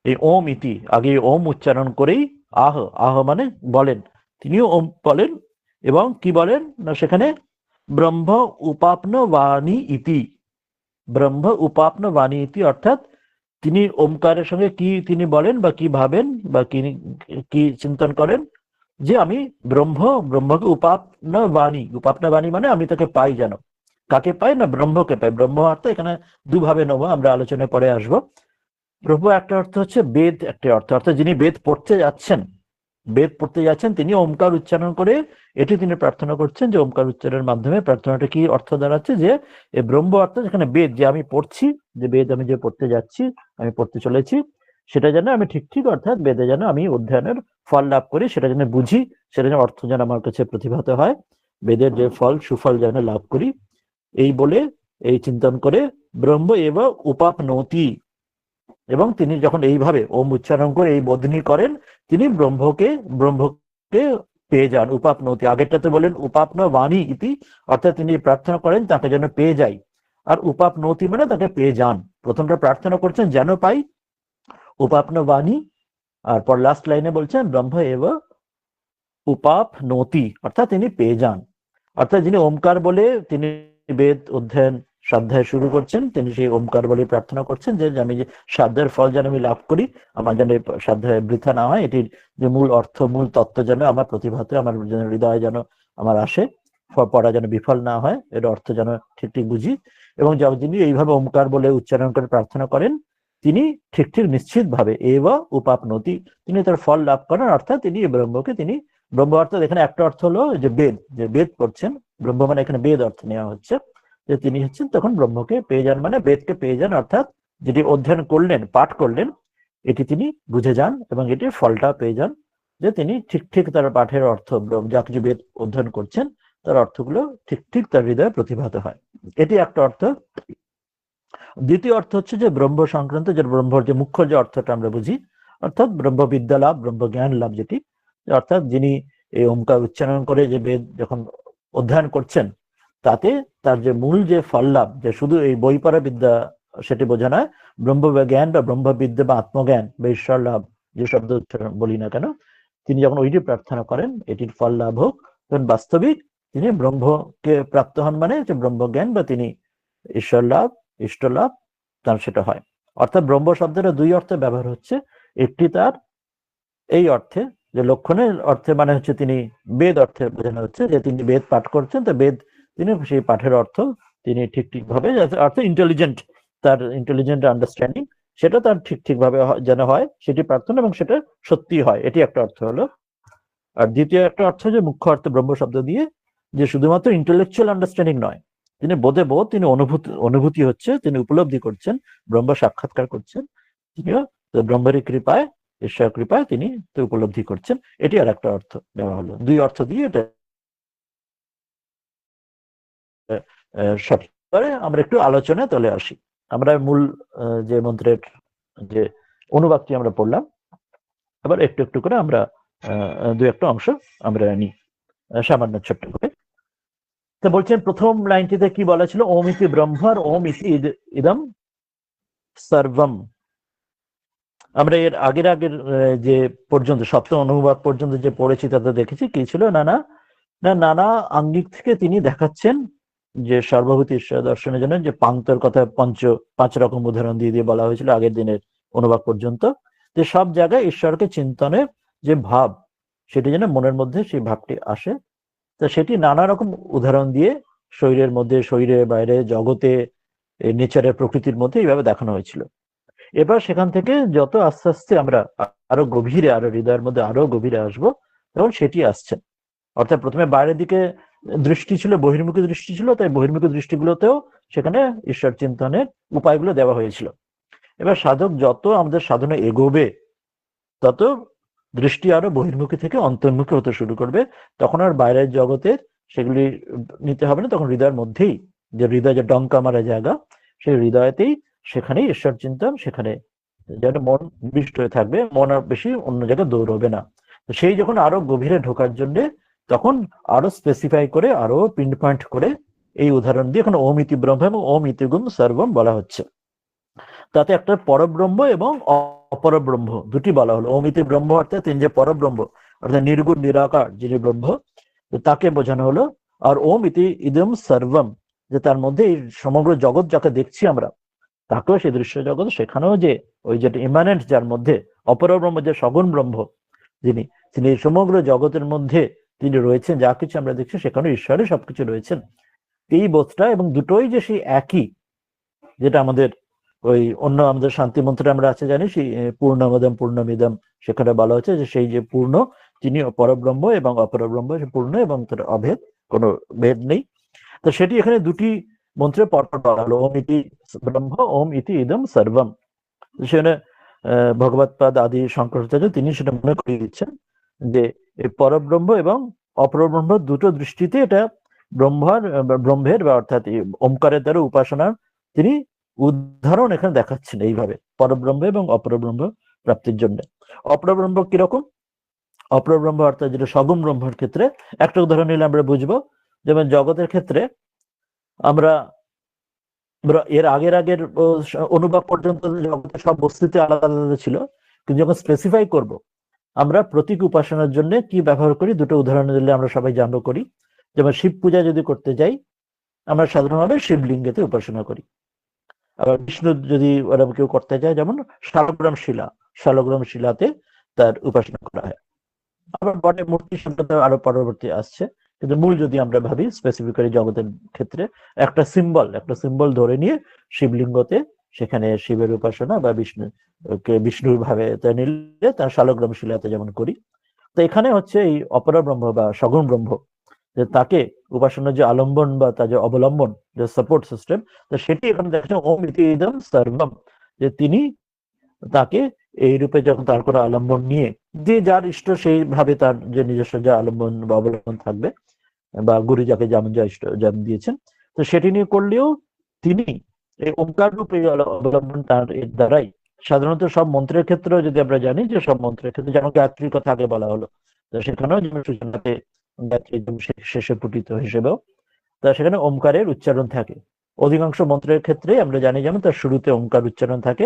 এই ওম ইতি আগে ওম উচ্চারণ করেই আহ, আহ মানে বলেন, তিনিও ওম বলেন, এবং কি বলেন না সেখানে ব্রহ্ম উপাপ্ন বাণী ইতি, ব্রহ্ম উপাপ্ন বাণী ইতি, অর্থাৎ তিনি ওমকারের সঙ্গে কি তিনি বলেন বা কি ভাবেন বা কি চিন্তন করেন, যে আমি ব্রহ্মকে উপাপ্ন বাণী, উপাপ্ন বাণী মানে আমি তাকে পাই, যেন কাকে পাই না ব্রহ্মকে পাই। ব্রহ্ম অর্থ এখানে দুভাবে নেবো, আমরা আলোচনায় পরে আসবো। ব্রহ্ম একটা অর্থ হচ্ছে বেদ, একটা অর্থ অর্থাৎ যিনি বেদ পড়তে যাচ্ছেন তিনি ওমকার উচ্চারণ করে এটি তিনি প্রার্থনা করছেন, যে ওমকার উচ্চারণের মাধ্যমে প্রার্থনাটা কি অর্থ দাঁড়াচ্ছে, যে এই ব্রহ্ম অর্থাৎ যেখানে বেদ, যে আমি পড়ছি, যে বেদ আমি যে পড়তে যাচ্ছি, আমি পড়তে চলেছি, সেটা যেন আমি ঠিক অর্থাৎ বেদে যেন আমি অধ্যয়নের ফল লাভ করি, সেটা যেন বুঝি, সেটা যেন অর্থ যেন আমার কাছে প্রতিভাত হয়, বেদের যে ফল সুফল যেন লাভ করি, এই বলে এই চিন্তন করে ব্রহ্ম এব উপাপনতি, এবং তিনি যখন এইভাবে ওম উচ্চারণ করে এই বোধনী করেন, তিনি ব্রহ্মকে পেয়ে যান। উপাপনতি, আগেরটাতে বলেন উপাপন বাণী ইতি, অর্থাৎ তিনি প্রার্থনা করেন তাকে যেন পেয়ে যাই, আর উপাপনতি মানে তাকে পেয়ে যান। প্রথমটা প্রার্থনা করছেন যেন পাই, উপাপন বাণী, আর পর লাস্ট লাইনে বলছেন ব্রহ্ম এব উপাপনতি, অর্থাৎ তিনি পেয়ে যান। অর্থাৎ যিনি ওমকার বলে তিনি বেদ অধ্যয়ন স্বাধ্যায় শুরু করছেন, তিনি সেই ওমকার বলে প্রার্থনা করছেন যে আমি যে সাধ্যায়ের ফল যেন আমি লাভ করি, আমার যেন সাধ্যায় বৃথা না হয়, এটির যে মূল অর্থ মূল তত্ত্ব যেন আমার প্রতিভাতে আমার যেন হৃদয়ে যেন আমার আসে, পড়া যেন বিফল না হয়, এর অর্থ যেন ঠিক ঠিক বুঝি। এবং যিনি এইভাবে ওমকার বলে উচ্চারণ করে প্রার্থনা করেন তিনি ঠিক ঠিক নিশ্চিত ভাবে এব উপাপনতি, তিনি তার ফল লাভ করেন, অর্থাৎ তিনি ব্রহ্মকে তিনি ব্রহ্ম, অর্থাৎ এখানে একটা অর্থ হলো যে বেদ, যে বেদ পড়ছেন, ব্রহ্ম মানে এখানে বেদ অর্থ নেওয়া হচ্ছে, যে তিনি হচ্ছেন তখন ব্রহ্মকে পেয়ে যান, মানে বেদকে পেয়ে যান, অর্থাৎ যেটি অধ্যয়ন করলেন পাঠ করলেন এটি তিনি বুঝে যান এবং এটির ফলটা পেয়ে যান, যে তিনি ঠিক ঠিক তার পাঠের অর্থ যা কিছু বেদ অধ্যয়ন করছেন তার অর্থগুলো ঠিক ঠিক তার হৃদয়ে প্রতিভাত হয়, এটি একটা অর্থ। দ্বিতীয় অর্থ হচ্ছে যে ব্রহ্ম সংক্রান্ত, যে ব্রহ্মর যে মুখ্য যে অর্থটা আমরা বুঝি, অর্থাৎ ব্রহ্ম বিদ্যা লাভ, ব্রহ্ম জ্ঞান লাভ, যেটি অর্থাৎ যিনি এই ওমকার উচ্চারণ করে যে বেদ যখন অধ্যয়ন করছেন তাতে তার যে মূল যে ফল লাভ, যে শুধু এই বই পড়া বিদ্যা সেটি বোঝা নয়, ব্রহ্ম জ্ঞান বা ব্রহ্ম বিদ্যা বা আত্মজ্ঞান বা ঈশ্বর লাভ যে শব্দ উচ্চারণ বলি না কেন, তিনি যখন ওইটি প্রার্থনা করেন এটির ফল লাভ হোক, তখন বাস্তবিক তিনি ব্রহ্মকে প্রাপ্ত হন, মানে যে ব্রহ্মজ্ঞান বা তিনি ঈশ্বর লাভ ইষ্ট লাভ তার সেটা হয়। অর্থাৎ ব্রহ্ম শব্দটা দুই অর্থে ব্যবহার হচ্ছে, একটি তার এই অর্থে যে লক্ষণের অর্থে মানে হচ্ছে তিনি বেদ অর্থে বোঝানো হচ্ছে যে তিনি বেদ পাঠ করছেন, তো বেদ তিনি সেই পাঠের অর্থ তিনি ঠিক ঠিক ভাবে অর্থ ইন্টেলিজেন্ট, তার ইন্টেলিজেন্ট আন্ডারস্ট্যান্ডিং সেটা তার ঠিক ঠিক ভাবে যেন হয় সেটি প্রার্থনা, এবং সেটা সত্যি হয়, এটি একটা অর্থ হলো। আর দ্বিতীয় একটা অর্থ যে মুখ্য অর্থ ব্রহ্ম শব্দ দিয়ে যে শুধুমাত্র ইন্টেলেকচুয়াল আন্ডারস্ট্যান্ডিং নয়, তিনি বোধে বোধ, তিনি অনুভূতি হচ্ছে, তিনি উপলব্ধি করছেন, ব্রহ্ম সাক্ষাৎকার করছেন, তিনিও ব্রহ্মের কৃপায় ঈশ্বর কৃপায় তিনি তো উপলব্ধি করছেন, এটি আর একটা অর্থ দেওয়া হলো। দুই অর্থ দিয়ে এটা সঠিক। আমরা একটু আলোচনায় চলে আসি। আমরা মূল যে মন্ত্রের যে অনুবাদটি আমরা পড়লাম, আবার একটু একটু করে আমরা দু একটা অংশ আমরা নিই সামান্য ছোট্ট করে। তো বলছেন প্রথম লাইনটিতে কি বলা ছিল, ওম ইতি ব্রহ্ম আর ওম ইতি ইদম সর্বম। আমরা এর আগের যে পর্যন্ত সপ্তম অনুবাদ পর্যন্ত যে পড়েছি তাতে দেখেছি কি ছিল, নানা আঙ্গিক থেকে তিনি দেখাচ্ছেন যে সর্বভূত ঈশ্বর দর্শনের জন্য যে পান্তর কথা পাঁচ রকম উদাহরণ দিয়ে দিয়ে বলা হয়েছিল আগের দিনের অনুবাদ পর্যন্ত, যে সব জায়গায় ঈশ্বরকে চিন্তনের যে ভাব সেটি যেন মনের মধ্যে সেই ভাবটি আসে, তো সেটি নানা রকম উদাহরণ দিয়ে শরীরের মধ্যে, শরীরের বাইরে, জগতে, নেচারের প্রকৃতির মধ্যে এইভাবে দেখানো হয়েছিল। এবার সেখান থেকে যত আস্তে আস্তে আমরা আরো গভীরে, আরো হৃদয়ের মধ্যে আরো গভীরে আসবো, তখন সেটি আসছে। অর্থাৎ প্রথমে বাইরের দিকে দৃষ্টি ছিল, বহির্মুখী দৃষ্টি ছিল, তাই বহির্মুখী দৃষ্টিগুলোতেও সেখানে ঈশ্বর চিন্তনের উপায়গুলো দেওয়া হয়েছিল। এবার সাধক যত আমাদের সাধনা এগোবে তত দৃষ্টি আরো বহির্মুখী থেকে অন্তর্মুখী হতে শুরু করবে, তখন আর বাইরের জগতের সেগুলি নিতে হবে না, তখন হৃদয়ের মধ্যেই, যে হৃদয় যে ডঙ্কা মারা জায়গা, সেই হৃদয়তেই সেখানেই ঈশ্বর চিন্তন, সেখানে যেন মন নিবিষ্ট হয়ে থাকবে, মন আর বেশি অন্য জায়গায় দৌড়বে না। সেই যখন আরো গভীরে ঢোকার জন্য তখন আরো স্পেসিফাই করে, আরো পিন পয়েন্ট করে এই উদাহরণ দিয়ে এখন ওম ইতি ব্রহ্ম এবং ওম ইতিগুম সর্বম বলা হচ্ছে। তাতে একটা পরব্রহ্ম এবং অপরব্রহ্ম দুটি বলা হলো। ওম ইতি ব্রহ্ম অর্থাৎ তিনি যে পরব্রহ্ম, অর্থাৎ নির্গুণ নিরাকার যিনি ব্রহ্ম, তাকে বোঝানো হলো। আর ওম ইতি ইদম সর্বম, যে তার মধ্যে এই সমগ্র জগৎ যাকে দেখছি আমরা, তাকেও সেই দৃশ্য জগৎ, সেখানেও যে ওই যেটা ইমানেন্ট, যার মধ্যে অপরব্রহ্ম, যে সগুণ ব্রহ্ম যিনি, তিনি সমগ্র জগতের মধ্যে তিনি রয়েছেন, যা কিছু আমরা দেখছি সেখানে ঈশ্বরে সবকিছু রয়েছেন, এই বোধটা, এবং দুটোই যে সেই একই, যেটা আমাদের ওই অন্য আমাদের শান্তি মন্ত্রে আমরা আছে জানি, সেই পূর্ণমদম পূর্ণমিদম, সেখানে বলা হচ্ছে যে সেই যে পূর্ণ তিনি পরব্রহ্ম এবং অপরব্রহ্ম পূর্ণ, এবং তার অভেদ, কোনো ভেদ নেই। তো সেটি এখানে দুটি মন্ত্রে পরপর বলা হলো, ওম ইতি ব্রহ্ম ওম ইতি ইদম সর্বম। সেখানে ভগবৎপাদ আদি শঙ্করাচার্য তিনি সেটা মনে করিয়ে দিচ্ছেন যে এই পরব্রহ্ম এবং অপরব্রহ্ম দুটো দৃষ্টিতে এটা ব্রহ্মের বা অর্থাৎ ওমকারের দ্বারা উপাসনার তিনি উদাহরণ এখানে দেখাচ্ছেন এইভাবে পরব্রহ্ম এবং অপরব্রহ্ম প্রাপ্তির জন্য। অপরব্রহ্ম কিরকম, অপর ব্রহ্ম অর্থাৎ যেটা সগুণ ব্রহ্মের ক্ষেত্রে একটা উদাহরণ নিলে আমরা বুঝবো, যেমন জগতের ক্ষেত্রে আমরা এর আগের অনুভব পর্যন্ত জগতের সব বস্তুতে আলাদা আলাদা ছিল, কিন্তু যখন স্পেসিফাই করব আমরা প্রতীক উপাসনার জন্য কি ব্যবহার করি, দুটো উদাহরণ দিলে আমরা সবাই জানবো করি। যেমন শিব পূজা যদি করতে যাই আমরা সাধারণভাবে শিবলিঙ্গেতে উপাসনা করি। আবার বিষ্ণু যদি ওরকম কেউ করতে যায়, যেমন শালগ্রাম শিলাতে তার উপাসনা করা হয়। আবার বটে মূর্তি শব্দটা আরো পরবর্তী আসছে, কিন্তু মূল যদি আমরা ভাবি স্পেসিফিক্যালি জগতের ক্ষেত্রে একটা সিম্বল ধরে নিয়ে শিবলিঙ্গতে সেখানে শিবের উপাসনা বা বিষ্ণুর ভাবে তা নিলে তার শালগ্রাম শিলাতে যেমন করি। তো এখানে হচ্ছে এই অপরা ব্রহ্ম বা সগুণ ব্রহ্ম, যে তাকে উপাসনার যে আলম্বন বা তার যে অবলম্বন, যে সাপোর্ট সিস্টেম, তো সেটি এখানে দেখছেন ওম ইতি ইদম সর্বম, যে তিনি তাকে এই রূপে যখন তার কোনো আলম্বন নিয়ে, যে যার ইষ্ট সেইভাবে তার যে নিজস্ব যে আলম্বন বা অবলম্বন থাকবে, বা গুরু যাকে যেমন যা ইষ্ট যেমন দিয়েছেন, তো সেটি নিয়ে করলেও তিনি এই ওঙ্কার রূপে অবলম্বন তার এর দ্বারাই সাধারণত সব মন্ত্রের ক্ষেত্রেও যদি আমরা জানি যে সব মন্ত্রের ক্ষেত্রে যেমন গায়ত্রীর কথা আগে বলা হলো, তো সেখানেও যেমন সূচনাতে গায়ত্রী শেষে পুটিত হিসেবেও তা সেখানে ওমকারের উচ্চারণ থাকে। অধিকাংশ মন্ত্রের ক্ষেত্রে আমরা জানি যেমন তার শুরুতে ওমকার উচ্চারণ থাকে,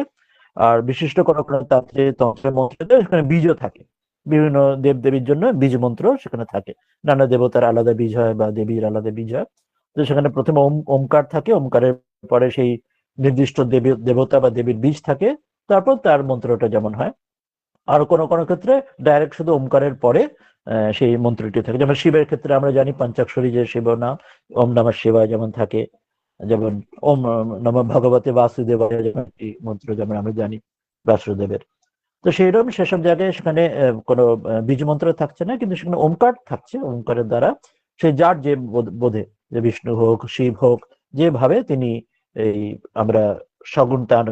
আর বিশিষ্ট কোনো কোনো তন্ত্রের মন্ত্রে সেখানে বীজও থাকে। বিভিন্ন দেবদেবীর জন্য বীজ মন্ত্র সেখানে থাকে, নানা দেবতার আলাদা বীজ হয় বা দেবীর আলাদা বীজ হয়। তো সেখানে প্রথমে ওমকার থাকে, ওমকারের পরে সেই নির্দিষ্ট দেবতা বা দেবীর বীজ থাকে, তারপর তার মন্ত্রটা যেমন হয়। আর কোনো কোনো ক্ষেত্রে ডাইরেক্ট শুধু ওমকারের পরে সেই মন্ত্রটি থাকে। যেমন শিবের ক্ষেত্রে আমরা জানি পঞ্চাক্ষরী যে শিব নাম, ওম নমঃ শিবায় যেমন থাকে, যেমন ওম নমঃ ভগবতে বাসুদেবায় যেমন এই মন্ত্র যেমন আমরা জানি বাসুদেবের। তো সেইরকম সেসব জায়গায় সেখানে কোনো বীজ মন্ত্র থাকছে না, কিন্তু সেখানে ওমকার থাকছে। ওমকারের দ্বারা সে যার যে বোধে, যে বিষ্ণু হোক শিব হোক, যেভাবে তিনি এই আমরা সগুণ তার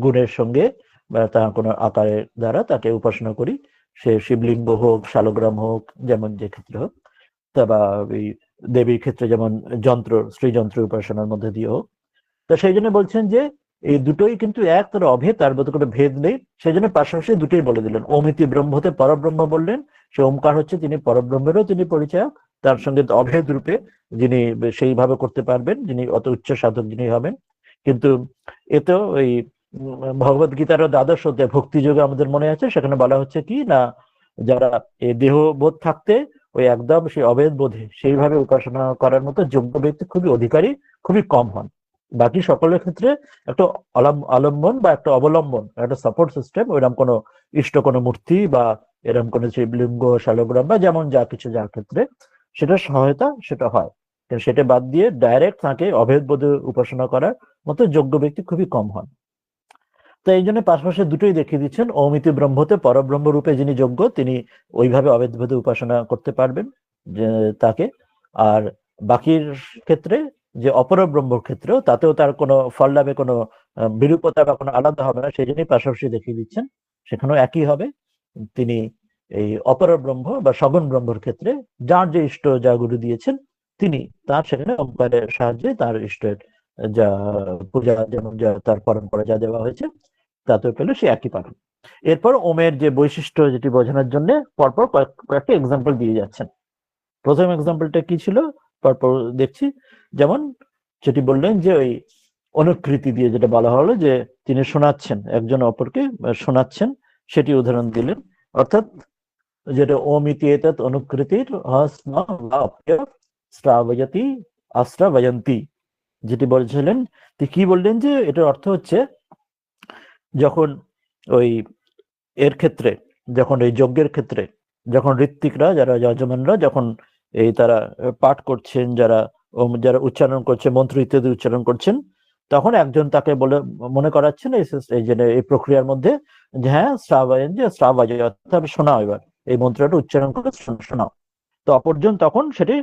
গুণের সঙ্গে বা তার কোনো আকারের দ্বারা তাকে উপাসনা করি, সে শিবলিঙ্গ হোক, শালগ্রাম হোক, যেমন যে ক্ষেত্রে হোক, তা বা এই দেবীর ক্ষেত্রে যেমন শ্রীযন্ত্র উপাসনার মধ্যে দিয়ে হোক। তো সেই জন্য বলছেন যে এই দুটোই কিন্তু এক, তার অভেদ, তার মধ্যে কোনো ভেদ নেই। সেই জন্য পাশাপাশি দুটোই বলে দিলেন। ওমিতি ব্রহ্মতে পরব্রহ্ম বললেন, সে ওমকার হচ্ছে তিনি পরব্রহ্মেরও তিনি পরিচয়, তার সঙ্গে অভেদ রূপে যিনি সেইভাবে করতে পারবেন, যিনি অত উচ্চ সাধক যিনি হবেন। কিন্তু এতেও ওই ভগবত গীতারও দ্বাদশ অধ্যায় ভক্তি যোগে আমাদের মনে আছে, সেখানে বলা হচ্ছে কি না, যারা এই দেহবোধ থাকতে ওই একদম সেই অভেদ বোধে সেইভাবে উপাসনা করার মতো যোগ্য ব্যক্তি খুবই অধিকারী, খুবই কম হন। বাকি সকলের ক্ষেত্রে একটা আলম্বন বা একটা অবলম্বন, একটা সাপোর্ট সিস্টেম, ওইরকম কোনো ইষ্ট কোনো মূর্তি বা এরকম কোনো শিবলিঙ্গ, শালগ্রাম বা যেমন যা কিছু যার ক্ষেত্রে সেটা সহায়তা সেটা হয়, সেটা বাদ দিয়ে ডাইরেক্ট তাকে অভেদ বোধে উপাসনা করার মতো যোগ্য ব্যক্তি খুবই কম হন। তো এই জন্য পাশাপাশি দুটোই দেখিয়ে দিচ্ছেন। অমিতি ব্রহ্মতে পরব্রহ্ম রূপে যিনি যোগ্য, তিনি ওইভাবে অভেদ বোধে উপাসনা করতে পারবেন যে তাকে। আর বাকির ক্ষেত্রে যে অপর ব্রহ্মর ক্ষেত্রেও তাতেও তার কোনো ফল লাভে কোনো বিরূপতা বা কোনো আলাদা হবে না, সেই জন্যই পাশাপাশি দেখিয়ে দিচ্ছেন। সেখানেও একই হবে। তিনি এই অপর ব্রহ্ম বা সগুণ ব্রহ্মর ক্ষেত্রে যার যে ইষ্ট যা গুরু দিয়েছেন, তিনি তার সেখানে ওমকারের সাহায্যে তার ইষ্টের যা পূজা, যেমন যা তার পরম্পরা যা দেওয়া হয়েছে তাতে পেলে সে একই পাবে। এরপর ওমের যে বৈশিষ্ট্য যেটি বোঝানোর জন্য পরপর কয়েকটা এক্সাম্পল দিয়ে যাচ্ছেন। প্রথম এক্সাম্পলটা কি ছিল পরপর দেখছি। যেমন যেটি বললেন যে ওই অনুকৃতি দিয়ে যেটা বলা হলো যে তিনি শোনাচ্ছেন, একজন অপরকে শোনাচ্ছেন, সেটি উদাহরণ দিলেন। অর্থাৎ যেটা ওম ইতি এতৎ অনুকৃতির শ্রাবয়তি আশ্রাবয়ন্তি, যেটি বলছিলেন, কি বললেন যে এটার অর্থ হচ্ছে যখন ওই এর ক্ষেত্রে, যখন এই যজ্ঞের ক্ষেত্রে, যখন ঋত্বিকরা যারা যজমানরা যখন এই তারা পাঠ করছেন, যারা উচ্চারণ করছে মন্ত্র ইত্যাদি উচ্চারণ করছেন, তখন একজন তাকে বলে মনে করাচ্ছেন এই যে এই প্রক্রিয়ার মধ্যে যে হ্যাঁ শ্রাবায় অর্থাৎ শোনাও, এবার এই মন্ত্রটা উচ্চারণ করে শোনাও। তো অপরজন তখন সেটি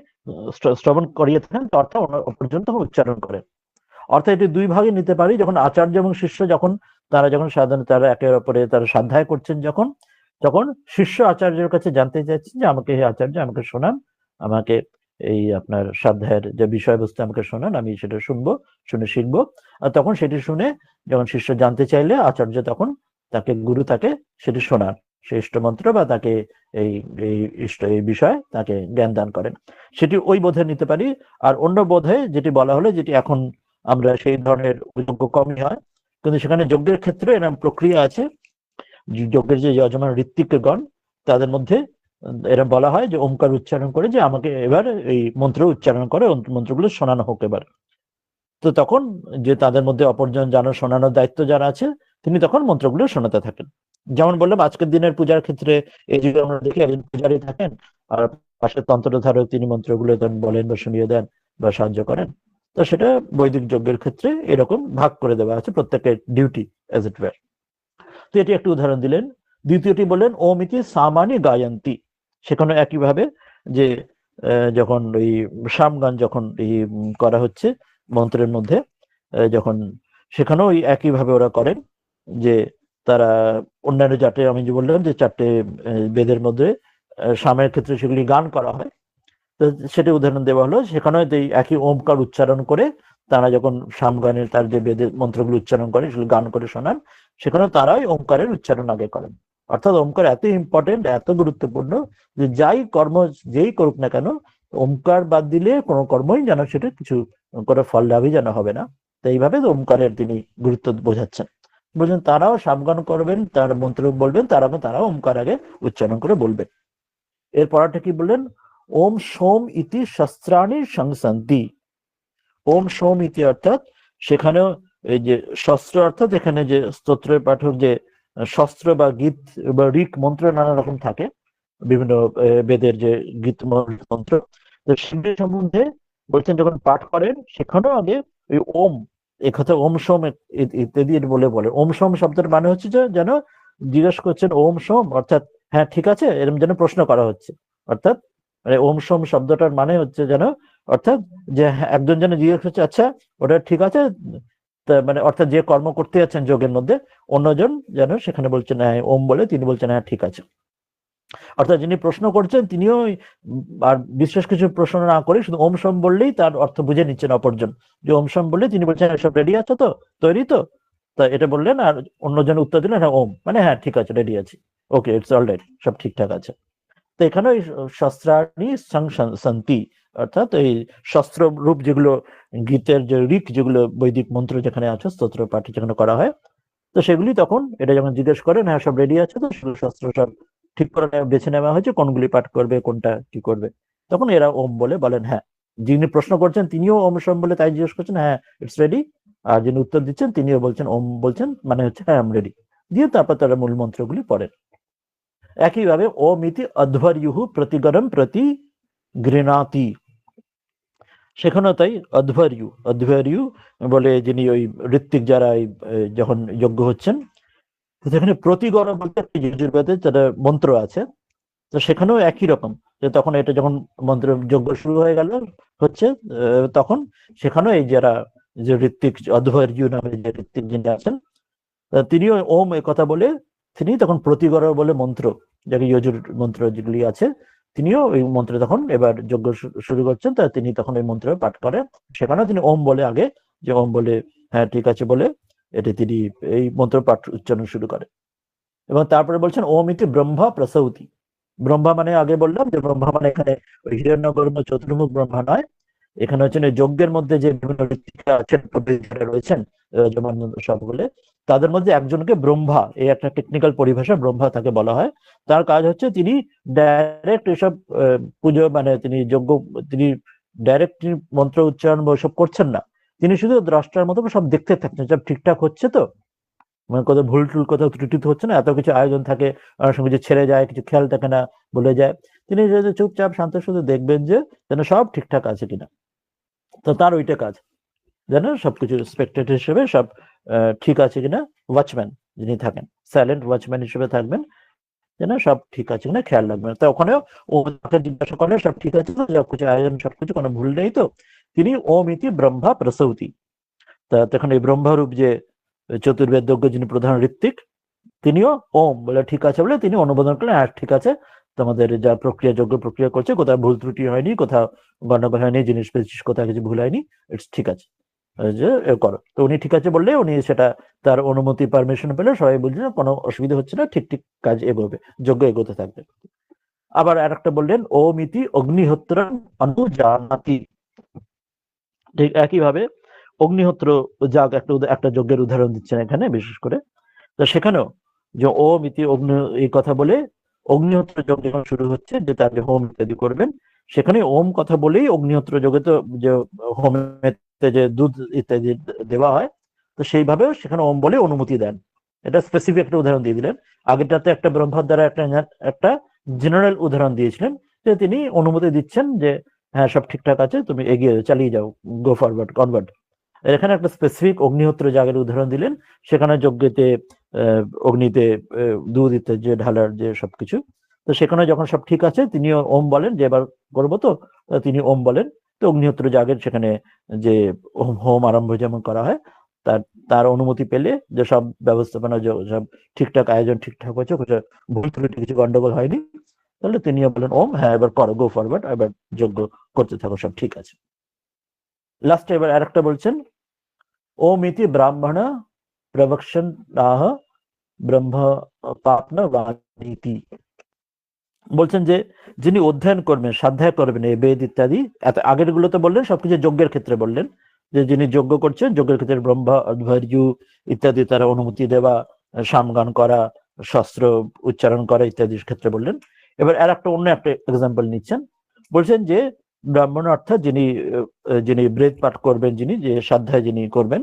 শ্রবণ করিয়ে থাকেন, অর্থাৎ অপরজন তখন উচ্চারণ করেন। অর্থাৎ এটি দুই ভাগে নিতে পারি। যখন আচার্য এবং শিষ্য যখন সাধারণ তারা একের অপরে তারা স্বাধ্যায় করছেন, তখন শিষ্য আচার্যের কাছে জানতে চাইছেন যে আমাকে হে আচার্য আমাকে শোনান, আমাকে এই আপনার স্বাধ্যায়ের যে বিষয়বস্তু আমাকে শোনান, আমি সেটা শুনে শিখবো। আর তখন সেটি শুনে যখন শিষ্য জানতে চাইলে আচার্য তখন গুরু তাকে সেটি শোনান। সেই ইষ্ট মন্ত্র বা তাকে এই এই বিষয়ে তাকে জ্ঞান দান করেন। সেটি ওই বোধে নিতে পারি। আর অন্য বোধে যেটি বলা হলো, যেটি এখন আমরা সেই ধরনের যজ্ঞ কমই হয়, কিন্তু সেখানে যজ্ঞের ক্ষেত্রে এরকম প্রক্রিয়া আছে। যজ্ঞের যে যজমান ঋত্বিকগণ, তাদের মধ্যে এরা বলা হয় যে ওমকার উচ্চারণ করে যে আমাকে এবার এই মন্ত্র উচ্চারণ করে মন্ত্রগুলো শোনানো হোক এবার। তো তখন যে তাদের মধ্যে অপরজন জানো শোনানোর দায়িত্ব যারা আছে, তিনি তখন মন্ত্রগুলো শোনাতে থাকেন। যেমন বললাম, আজকের দিনের পূজার ক্ষেত্রে এই যুগে আমরা দেখি একজন পূজারী থাকেন, আর পাশে তন্ত্রধারক তিনি মন্ত্রগুলো বলেন বা শুনিয়ে দেন বা সাহায্য করেন। তো সেটা বৈদিক যজ্ঞের ক্ষেত্রে এরকম ভাগ করে দেওয়া আছে, প্রত্যেকের ডিউটি এজ ইট ওয়ার। তো এটি একটি উদাহরণ দিলেন। দ্বিতীয়টি বললেন ওম ইতি সামানি গায়ন্তি। সেখানে একইভাবে যে যখন ওই সামগান যখন এই করা হচ্ছে মন্ত্রের মধ্যে, যখন সেখানেও ওই একইভাবে ওরা করেন যে তারা অন্যান্য চারটে, আমি যে বললাম যে চারটে বেদের মধ্যে সামের ক্ষেত্রে সেগুলি গান করা হয়। তো সেটা উদাহরণ দেওয়া হলো, সেখানেও একই ওমকার উচ্চারণ করে তারা যখন সামগানের তার যে বেদের মন্ত্রগুলো উচ্চারণ করে সেগুলো গান করে শোনান, সেখানেও তারাই ওমকারের উচ্চারণ আগে করেন। অর্থাৎ ওমকার এত ইম্পর্টেন্ট, এত গুরুত্বপূর্ণ যে যাই কর্ম যেই করুক না কেন, ওমকার বাদ দিলে কোনো কর্মই যেন সেটা কিছু করে ফল লাভই যেন হবে না। তো এইভাবে ওমকারের তিনি গুরুত্ব বোঝাচ্ছেন। বলছেন তারাও সামগান করবেন, তার মন্ত্র বলবেন, তারাও ওমকার আগে উচ্চারণ করে বলবেন। এর পরটা কি বললেন? ওম সোম ইতি শস্ত্রাণি সংসন্তি। ওম সোম ইতি অর্থাৎ সেখানেও এই যে শস্ত্র, অর্থাৎ এখানে যে স্তোত্রের পাঠক যে শস্ত্র বা গীত বা ঋক মন্ত্র নানা রকম থাকে, বিভিন্ন বেদের যে গীত মন্ত্র, তো সেগুলি সম্বন্ধে বলছেন যখন পাঠ করেন সেখানেও আগে ওই ওম, এ কথা ওম সোম ইত্যাদি বলে ওম সোম শব্দের মানে হচ্ছে যে যেন জিজ্ঞেস করছেন ওম সোম, অর্থাৎ হ্যাঁ ঠিক আছে, এরকম যেন প্রশ্ন করা হচ্ছে। অর্থাৎ মানে ওম সোম শব্দটার মানে হচ্ছে যেন, অর্থাৎ যে একজন যেন জিজ্ঞেস করছে আচ্ছা ওটা ঠিক আছে, মানে অর্থাৎ যে কর্ম করতে যাচ্ছেন যোগের মধ্যে, অন্যজন যেন সেখানে বলছেন হ্যাঁ ওম বলে, তিনি বলছেন হ্যাঁ ঠিক আছে। অর্থাৎ যিনি প্রশ্ন করছেন তিনিও আর বিশেষ কিছু প্রশ্ন না করে শুধু ওম সোম বললেই তার অর্থ বুঝে নিচ্ছেন অপরজন, যে ওম সোম বললে তিনি বলছেন সব রেডি আছে তো, তৈরি তো, তা এটা বললেন, আর অন্যজন উত্তর দিলেন হ্যাঁ ওম, মানে হ্যাঁ ঠিক আছে, রেডি আছি, ওকে ইটস অলরাইট, সব ঠিকঠাক আছে। তো এখানে ওই শস্ত্রাণি সংসন্তি, অর্থাৎ এই শস্ত্র রূপ যেগুলো গীতের যে ঋক, যেগুলো বৈদিক মন্ত্র যেখানে আছে, স্তোত্র পাঠ যেখানে করা হয়, তো সেগুলি তখন এটা যখন জিজ্ঞেস করেন হ্যাঁ সব রেডি আছে তো, সেগুলো শস্ত্র সব ঠিক করে বেছে নেওয়া হয়েছে কোনগুলি পাঠ করবে, কোনটা কি করবে, তখন এরা ওম বলে বলেন হ্যাঁ। যিনি প্রশ্ন করছেন তিনিও ওম সোম বলে তাই জিজ্ঞেস করছেন হ্যাঁ ইটস রেডি, আর যিনি উত্তর দিচ্ছেন তিনিও বলছেন ওম, বলছেন মানে হচ্ছে হ্যাঁ আম রেডি, দিয়ে তারপর তারা মূল মন্ত্রগুলি পড়েন। একইভাবে ওম ইতি অধ্বর্যুহু প্রতিগরম প্রতি গৃণাতি। সেখানেও তাই অধ্বর্যু বলে যিনি ওই ঋত্বিক যারা যখন যজ্ঞ হচ্ছেন, সেখানে প্রতিগর বলতে যজুর্বেদে যেটা মন্ত্র আছে, তো সেখানেও একই রকম, যে তখন এটা যখন মন্ত্র যজ্ঞ শুরু হয়ে গেল হচ্ছে, তখন সেখানেও এই যারা যে ঋত্বিক অধ্বর্যু নামে যে ঋত্বিক যিনি আছেন, তিনিও ওম এ কথা বলে তিনি তখন প্রতিগর বলে মন্ত্র, যাকে যজুর মন্ত্র যেগুলি আছে, তিনিও ওই মন্ত্রে তখন এবার যজ্ঞ শুরু করছেন, তা তিনি তখন এই মন্ত্র পাঠ করেন। সেখানেও তিনি ওম বলে আগে, যে ওম বলে হ্যাঁ ঠিক আছে বলে এটি তিনি এই মন্ত্র পাঠ উচ্চারণ শুরু করেন। এবং তারপরে বলছেন ওম ইতি ব্রহ্মা প্রসৌতি। ব্রহ্মা মানে আগে বললাম যে ব্রহ্মা মানে এখানে ওই হিরণ্যগর্ভ চতুর্মুখ ব্রহ্মা নয়, এখানে হচ্ছেন এই যজ্ঞের মধ্যে যে বিভিন্ন ঋত্বিকা আছেন, যারা রয়েছেন যেমন সবগুলো, তাদের মধ্যে একজনকে ব্রহ্মা, এই একটা টেকনিক্যাল পরিভাষা, ব্রহ্মা তাকে বলা হয়। তার কাজ হচ্ছে তিনি ডাইরেক্ট এসব পুজো মানে তিনি যজ্ঞ, তিনি ডাইরেক্ট মন্ত্র উচ্চারণ বা ওসব করছেন না, তিনি শুধু দ্রষ্টার মতো সব দেখতে থাকছেন সব ঠিকঠাক হচ্ছে তো, মানে কোথাও ভুল টুল কোথাও ত্রুটি হচ্ছে না, এত কিছু আয়োজন থাকে, অনেক সময় কিছু ছেড়ে যায়, কিছু খেয়াল থাকে না, ভুলে যায়, তিনি যদি চুপচাপ শান্ত শুধু দেখবেন যে যেন সব ঠিকঠাক আছে কিনা। তো তার ওইটা কাজ, যেন সবকিছু স্পেক্টেটর হিসেবে সব ঠিক আছে কিনা, ওয়াচম্যান যিনি থাকেন, সাইলেন্ট ওয়াচম্যান হিসেবে থাকবেন, যেন সব ঠিক আছে কিনা খেয়াল রাখবেন। তো ওখানেও ও তাকে জিজ্ঞাসা করে সব ঠিক আছে তো, সবকিছু আয়োজন সবকিছু কোনো ভুল নেই তো, তিনি ওম ইতি ব্রহ্মা প্রসৌতি। তা তখন এই ব্রহ্মরূপ যে চতুর্বেদজ্ঞ যিনি প্রধান ঋত্বিক, তিনিও ওম বলে ঠিক আছে বলে তিনি অনুমোদন করলেন, হ্যাঁ ঠিক আছে, তোমাদের যা প্রক্রিয়া যোগ্য প্রক্রিয়া করছে, কোথাও ভুল ত্রুটি হয়নি, কোথাও গন্ডগোল হয়নি, জিনিস পেয়েছিস কোথাও কিছু ভুল হয়নি, ইটস ঠিক আছে। যে করো। তো উনি ঠিক আছে বললে উনি সেটা তার অনুমতি পারমিশন পেলে সবাই বলছে কোনো অসুবিধা হচ্ছে না, ঠিক ঠিক কাজ এগোবে, যজ্ঞ এগোতে থাকবে। আবার আর একটা বললেন ওম ইতি অগ্নিহোত্রম অনুজানাতি। ঠিক একইভাবে অগ্নিহোত্র যাগ একটা যজ্ঞের উদাহরণ দিচ্ছেন এখানে বিশেষ করে। তো সেখানেও যে ওম ইতি অগ্নি এই কথা বলে অগ্নিহোত্র যজ্ঞ যখন শুরু হচ্ছে যে তাকে হোম ইত্যাদি করবেন, সেখানে ওম কথা বলেই অগ্নিহোত্র যজ্ঞে তো যে হোমেতে যে দুধ ইত্যাদি দেওয়া হয়, তো সেইভাবেও সেখানে ওম বলে অনুমতি দেন। এটা স্পেসিফিক একটা উদাহরণ দিয়ে দিলেন। আগেরটাতে একটা ব্রহ্মার দ্বারা একটা জেনারেল উদাহরণ দিয়েছিলেন যে তিনি অনুমতি দিচ্ছেন যে হ্যাঁ সব ঠিকঠাক আছে, তুমি এগিয়ে চালিয়ে যাও, গো ফরওয়ার্ড কনভার্ট। এখানে একটা স্পেসিফিক অগ্নিহোত্র যাগের উদাহরণ দিলেন, সেখানে যজ্ঞেতে অগ্নিতে দুধ ইত্যাদি যে ঢালার যে সবকিছু, তো সেখানে যখন সব ঠিক আছে তিনিও ওম বলেন যে এবার করবো, তো তিনি ওম বলেন। তো অগ্নিহোত্র যাগের সেখানে যে হোম আরম্ভ যেমন করা হয় তার তার অনুমতি পেলে যে সব ব্যবস্থাপনা সব ঠিকঠাক আয়োজন ঠিকঠাক হয়েছে, ভুল ত্রুটি কিছু গন্ডগোল হয়নি, তাহলে তিনিও বলেন ওম, হ্যাঁ এবার করো, গো ফরওয়ার্ড, এবার যজ্ঞ করতে থাকো, সব ঠিক আছে। লাস্টে এবার আরেকটা বলছেন ওম ইতি ব্রাহ্মণ প্রবক্ষণ ব্রহ্ম পাপন বাণীতি। বলছেন যে যিনি অধ্যয়ন করবেন, স্বাধ্যায় করবেন এই বেদ ইত্যাদি, এত আগের গুলোতে বললেন সবকিছু যজ্ঞের ক্ষেত্রে বললেন, যে যিনি যজ্ঞ করছেন যজ্ঞের ক্ষেত্রে ব্রহ্মা অধ্বর্যু ইত্যাদি তারা অনুমতি দেওয়া, সামগান করা, শস্ত্র উচ্চারণ করা ইত্যাদির ক্ষেত্রে বললেন। এবার আর একটা অন্য একটা এক্সাম্পল নিচ্ছেন, বলছেন যে ব্রাহ্মণ অর্থাৎ যিনি যিনি বেদ পাঠ করবেন, যিনি যে স্বাধ্যায় যিনি করবেন,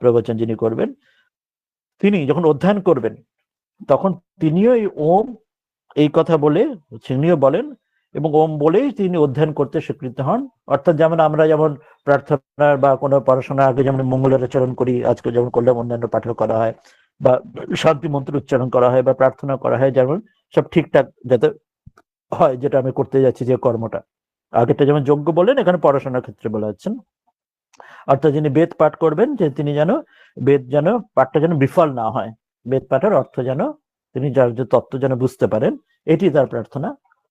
প্রবচন যিনি করবেন, তিনি যখন অধ্যয়ন করবেন তখন তিনিও এই ওম এই কথা বলে তিনিও বলেন, এবং ওম বলেই তিনি অধ্যয়ন করতে স্বীকৃত হন। অর্থাৎ যেমন আমরা যেমন প্রার্থনার বা কোনো পড়াশোনার আগে যেমন মঙ্গলের আচরণ করি, আজকে যেমন করলাম অন্যান্য পাঠও করা হয়, বা শান্তি মন্ত্র উচ্চারণ করা হয় বা প্রার্থনা করা হয়, যেমন সব ঠিকঠাক যাতে হয় যেটা আমি করতে যাচ্ছি যে কর্মটা। আগেটা যেমন যজ্ঞ বলেন, এখানে পড়াশোনার ক্ষেত্রে বলা হচ্ছেন। অর্থাৎ যিনি বেদ পাঠ করবেন যে তিনি যেন বেদ যেন পাঠটা যেন বিফল না হয়, বেদ পাঠের অর্থ যেন তিনি যার যে তত্ত্ব যেন বুঝতে পারেন, এটি তার প্রার্থনা।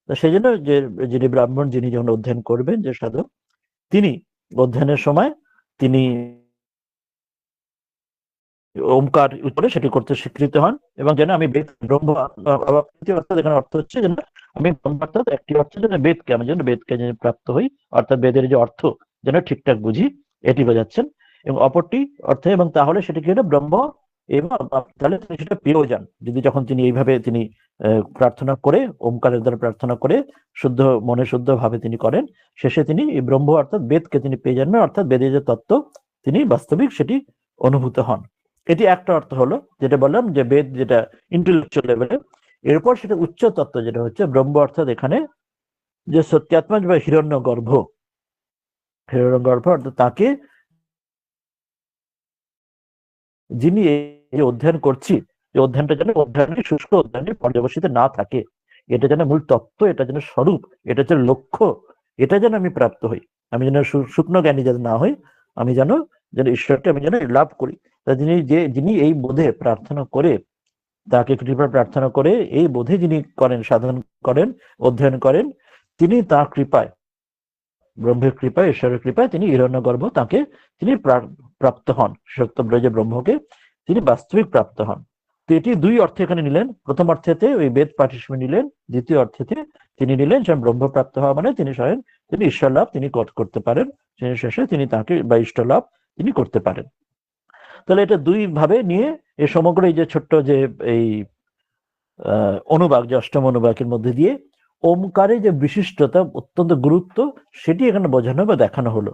তো সেই জন্য যে যিনি ব্রাহ্মণ যিনি যখন অধ্যয়ন করবেন যে সাধক, তিনি অধ্যয়নের সময় তিনি ওমকার উত্তরে সেটি করতে স্বীকৃত হন, এবং যেন আমি বেদ ব্রহ্ম অর্থাৎ এখানে অর্থ হচ্ছে যেন আমি ব্রহ্ম অর্থাৎ একটি অর্থ যেন বেদকে আমি যেন বেদকে যেন প্রাপ্ত হই, অর্থাৎ বেদের যে অর্থ যেন ঠিকঠাক বুঝি, এটি বোঝাচ্ছেন। এবং অপরটি অর্থে, এবং তাহলে সেটি কি হলো ব্রহ্ম, এবং তাহলে তিনি সেটা পেয়েও যান যদি যখন তিনি এইভাবে তিনি প্রার্থনা করে ওমকারের দ্বারা প্রার্থনা করে শুদ্ধ মনে শুদ্ধ ভাবে তিনি করেন, শেষে তিনি এই ব্রহ্ম অর্থাৎ বেদকে তিনি পেয়ে যান, অর্থাৎ বেদের যে তত্ত্ব তিনি বাস্তবিক সেটি অনুভূত হন। এটি একটা অর্থ হলো, যেটা বললাম যে বেদ যেটা ইন্টেলেকচুয়াল লেভেলে। এরপর সেটা উচ্চ তত্ত্ব যেটা হচ্ছে ব্রহ্ম, অর্থাৎ এখানে যে সত্যাত্মা বা হিরণ্যগর্ভ, অর্থাৎ তাকে যিনি এই অধ্যয়ন করছি, এই অধ্যয়নটা যেন অধ্যয়নের শুষ্ক অধ্যয়নে পর্যবসিত না থাকে, এটা যেন মূল তত্ত্ব, এটা যেন স্বরূপ, এটা যেন লক্ষ্য, এটা যেন আমি প্রাপ্ত হই, আমি যেন শুকনো জ্ঞানী যেন না হই, আমি যেন যেন ঈশ্বরকে আমি যেন লাভ করি। তা যিনি এই বোধে প্রার্থনা করে, তাকে কৃপা প্রার্থনা করে এই বোধে যিনি করেন, সাধন করেন, অধ্যয়ন করেন, তিনি তার কৃপায়, ব্রহ্মের কৃপায়, ঈশ্বরের কৃপায় তিনি হিরণ্যগর্ভ তাকে তিনি প্রাপ্ত হন, সত্যব্রজ ব্রহ্মকে তিনি বাস্তবিক প্রাপ্ত হন। তো এটি দুই অর্থে এখানে নিলেন। প্রথম অর্থেতে ওই বেদ পাঠ হিসেবে নিলেন, দ্বিতীয় অর্থেতে তিনি নিলেন স্বয়ং ব্রহ্ম প্রাপ্ত হওয়া মানে তিনি স্বয়ং তিনি ঈশ্বর লাভ তিনি করতে পারেন, শেষে তিনি তাকে বা ইষ্ট লাভ তিনি করতে পারেন। তাহলে এটা দুই ভাবে নিয়ে এই সমগ্র এই যে ছোট্ট যে এই অনুবাক, যে অষ্টম অনুবাকের মধ্যে দিয়ে ওমকারের যে বিশিষ্টতা, অত্যন্ত গুরুত্ব, সেটি এখানে বোঝানো বা দেখানো হলো।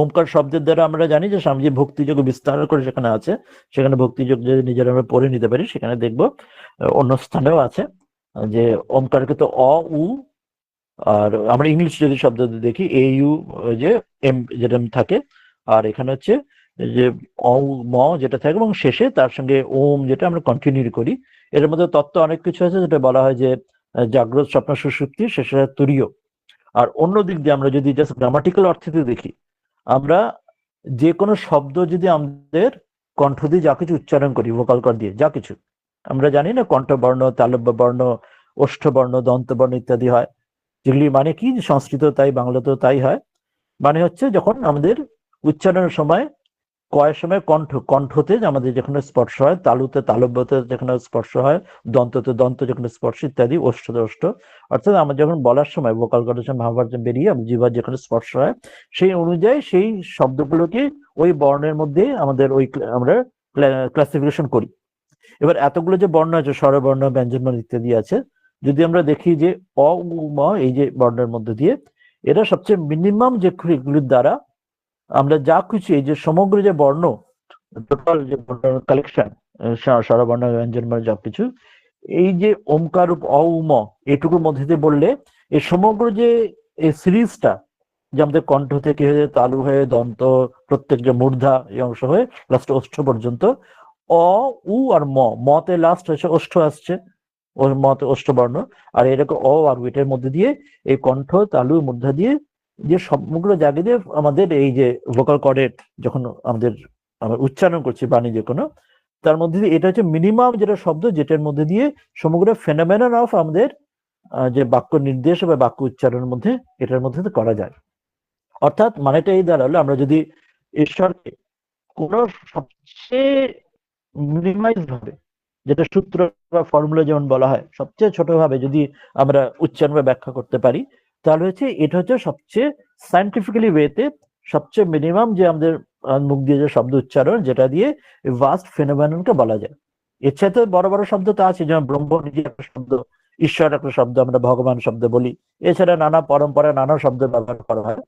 ওমকার শব্দের দ্বারা আমরা জানি যে স্বামীজি ভক্তিযোগ বিস্তার করে সেখানে আছে, সেখানে ভক্তিযোগ যদি নিজেরা আমরা পড়ে নিতে পারি, সেখানে দেখবো অন্য স্থানেও আছে যে ওমকারকে তো অ উ, আর আমরা ইংলিশ যদি শব্দ দেখি এ ইউ যে এম যেটা থাকে, আর এখানে হচ্ছে যে অ ম যেটা থাকে, এবং শেষে তার সঙ্গে ওম যেটা আমরা কন্টিনিউ করি। এর মধ্যে তত্ত্ব অনেক কিছু আছে, যেটা বলা হয় যে জাগ্রত স্বপ্ন সুষুপ্তি, শেষে তুরীয়। আর অন্য দিক দিয়ে আমরা যদি জাস্ট গ্রামাটিক্যাল অর্থে দেখি, আমরা যে কোনো শব্দ যদি আমাদের কণ্ঠ দিয়ে যা কিছু উচ্চারণ করি, ভোকাল কর্ড দিয়ে যা কিছু, আমরা জানি না কণ্ঠবর্ণ, তালব্য বর্ণ, ওষ্ঠবর্ণ, দন্তবর্ণ ইত্যাদি হয়, যেগুলি মানে কি সংস্কৃত তাই বাংলাতেও তাই হয়। মানে হচ্ছে যখন আমাদের উচ্চারণের সময় কয়ের সময় কণ্ঠতে আমাদের যেখানে স্পর্শ হয়, তালুতে তালব্যতে যেখানে স্পর্শ হয়, দন্ততে দন্ত যেখানে স্পর্শ ইত্যাদি, ওষ্ঠতে ওষ্ঠ, অর্থাৎ আমরা যখন বলার সময় ভোকাল কর্ডেশন মহাভার্জন বেরিয়ে জিহ্বার যেখানে স্পর্শ হয় সেই অনুযায়ী সেই শব্দগুলোকে ওই বর্ণের মধ্যে আমাদের আমরা ক্লাসিফিকেশন করি। এবার এতগুলো যে বর্ণ আছে, স্বরবর্ণ, ব্যঞ্জনবর্ণ ইত্যাদি আছে, যদি আমরা দেখি যে অ উ ম এই যে বর্ণের মধ্যে দিয়ে এরা সবচেয়ে মিনিমাম যেগুলির দ্বারা আমরা যা কিছু এই যে সমগ্র যে বর্ণ, টোটাল যে কালেকশন, স্বরবর্ণ ব্যঞ্জনবর্ণ যা কিছু, এই যে ওমকার অ উ ম এটুকুর মধ্যে দিয়ে বললে এই সমগ্র যে এই সিরিজটা, যে আমাদের কণ্ঠ থেকে তালু হয়ে দন্ত, প্রত্যেক যে মূর্ধা এই অংশ হয়ে লাস্ট ওষ্ঠ পর্যন্ত, অ উ আর মতে লাস্ট হচ্ছে ওষ্ঠ আসছে, ওর মতে ওষ্ঠ বর্ণ, আর এরকম অ আর উইটের মধ্যে দিয়ে এই কণ্ঠ তালু মূর্ধা দিয়ে যে সমগ্র জায়গা দিয়ে আমাদের এই যে ভোকাল কর্ডের যখন আমরা উচ্চারণ করছি বাণী যে কোনো, তার মধ্যে দিয়ে এটা হচ্ছে মিনিমাম যেটা শব্দ, যেটার মধ্যে দিয়ে সমগ্র ফেনোমেনন অফ আমাদের যে বাক্য নির্দেশ বা বাক্য উচ্চারণের মধ্যে এটার মধ্যে করা যায়। অর্থাৎ মানেটা এই দাঁড়ালো, আমরা যদি ঈশ্বরকে কোন সবচেয়ে মিনিমাইজ ভাবে, যেটা সূত্র বা ফর্মুলা যেমন বলা হয়, সবচেয়ে ছোট ভাবে যদি আমরা উচ্চারণ বা ব্যাখ্যা করতে পারি, তাহলে হচ্ছে এটা হচ্ছে সবচেয়ে সায়েন্টিফিক্যালি ওয়েতে সবচেয়ে মিনিমাম যে আমাদের মুখ দিয়ে যে শব্দ উচ্চারণ, যেটা দিয়ে ভাস্ট ফেনোমেননকে বলা যায়। এর সাথে বড় বড় শব্দ তো আছে, যেমন ব্রহ্ম নিজে একটা শব্দ, ঈশ্বর একটা শব্দ, আমরা ভগবান শব্দ বলি, এছাড়া নানা পরম্পরা নানা শব্দ ব্যবহার করা হয়।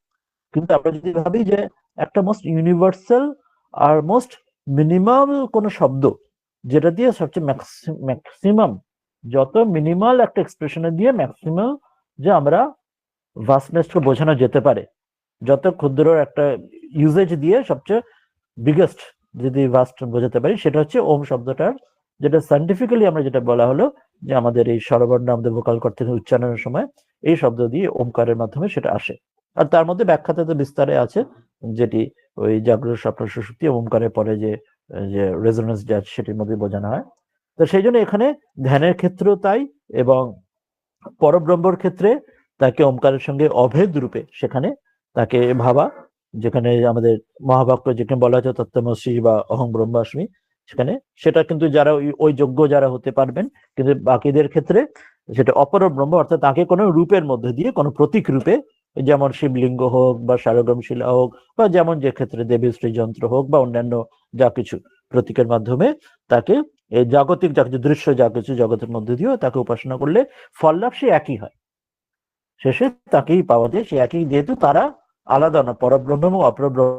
কিন্তু আমরা যদি ভাবি যে একটা মোস্ট ইউনিভার্সাল আর মোস্ট মিনিমাম কোন শব্দ, যেটা দিয়ে সবচেয়ে ম্যাক্সিমাম, যত মিনিমাল একটা এক্সপ্রেশনে দিয়ে ম্যাক্সিমাম যে আমরা ভাস্টনেসকে বোঝানো যেতে পারে, যত ক্ষুদ্র একটা ইউজেজ দিয়ে সবচেয়ে বিগেস্ট যদি ভাস্ট বোঝাতে পারি, সেটা হচ্ছে ওম শব্দটার, যেটা সায়েন্টিফিক্যালি আমরা যেটা বলা হলো যে আমাদের এই স্বরবর্ণ আমাদের ভোকাল কর্ড থেকে উচ্চারণের সময় এই শব্দ দিয়ে ওমকারের মাধ্যমে সেটা আসে। আর তার মধ্যে ব্যাখ্যাতে তো বিস্তারে আছে, যেটি ওই জাগ্রত স্বপ্ন সুষুপ্তি ওমকারের পরে যে যে রেজোনেন্স যে আছে সেটির মধ্যে বোঝানো হয়। তো সেই জন্য এখানে ধ্যানের ক্ষেত্রেও তাই, এবং পরব্রহ্মর ক্ষেত্রে তাকে ওমকারের সঙ্গে অভেদ রূপে সেখানে তাকে ভাবা, যেখানে আমাদের মহাবাক্য যেখানে বলা হচ্ছে তত্ত্বমসি বা অহং ব্রহ্মাস্মি, সেখানে সেটা কিন্তু যারা ওই যোগ্য যারা হতে পারবেন, কিন্তু বাকিদের ক্ষেত্রে সেটা অপর ব্রহ্ম, অর্থাৎ তাকে কোনো রূপের মধ্যে দিয়ে কোনো প্রতীক রূপে, যেমন শিবলিঙ্গ হোক বা সারগম শিলা হোক, বা যেমন যে ক্ষেত্রে দেবী শ্রী যন্ত্র হোক বা অন্যান্য যা কিছু প্রতীকের মাধ্যমে তাকে এই জাগতিক যা কিছু দৃশ্য যা কিছু জগতের মধ্যে দিয়েও তাকে উপাসনা করলে ফল লাভ সে একই হয়, শেষে তাকেই পাওয়া যায়, সে একই, যেহেতু তারা আলাদা না, পরব্রহ্ম এবং অপরব্রহ্ম,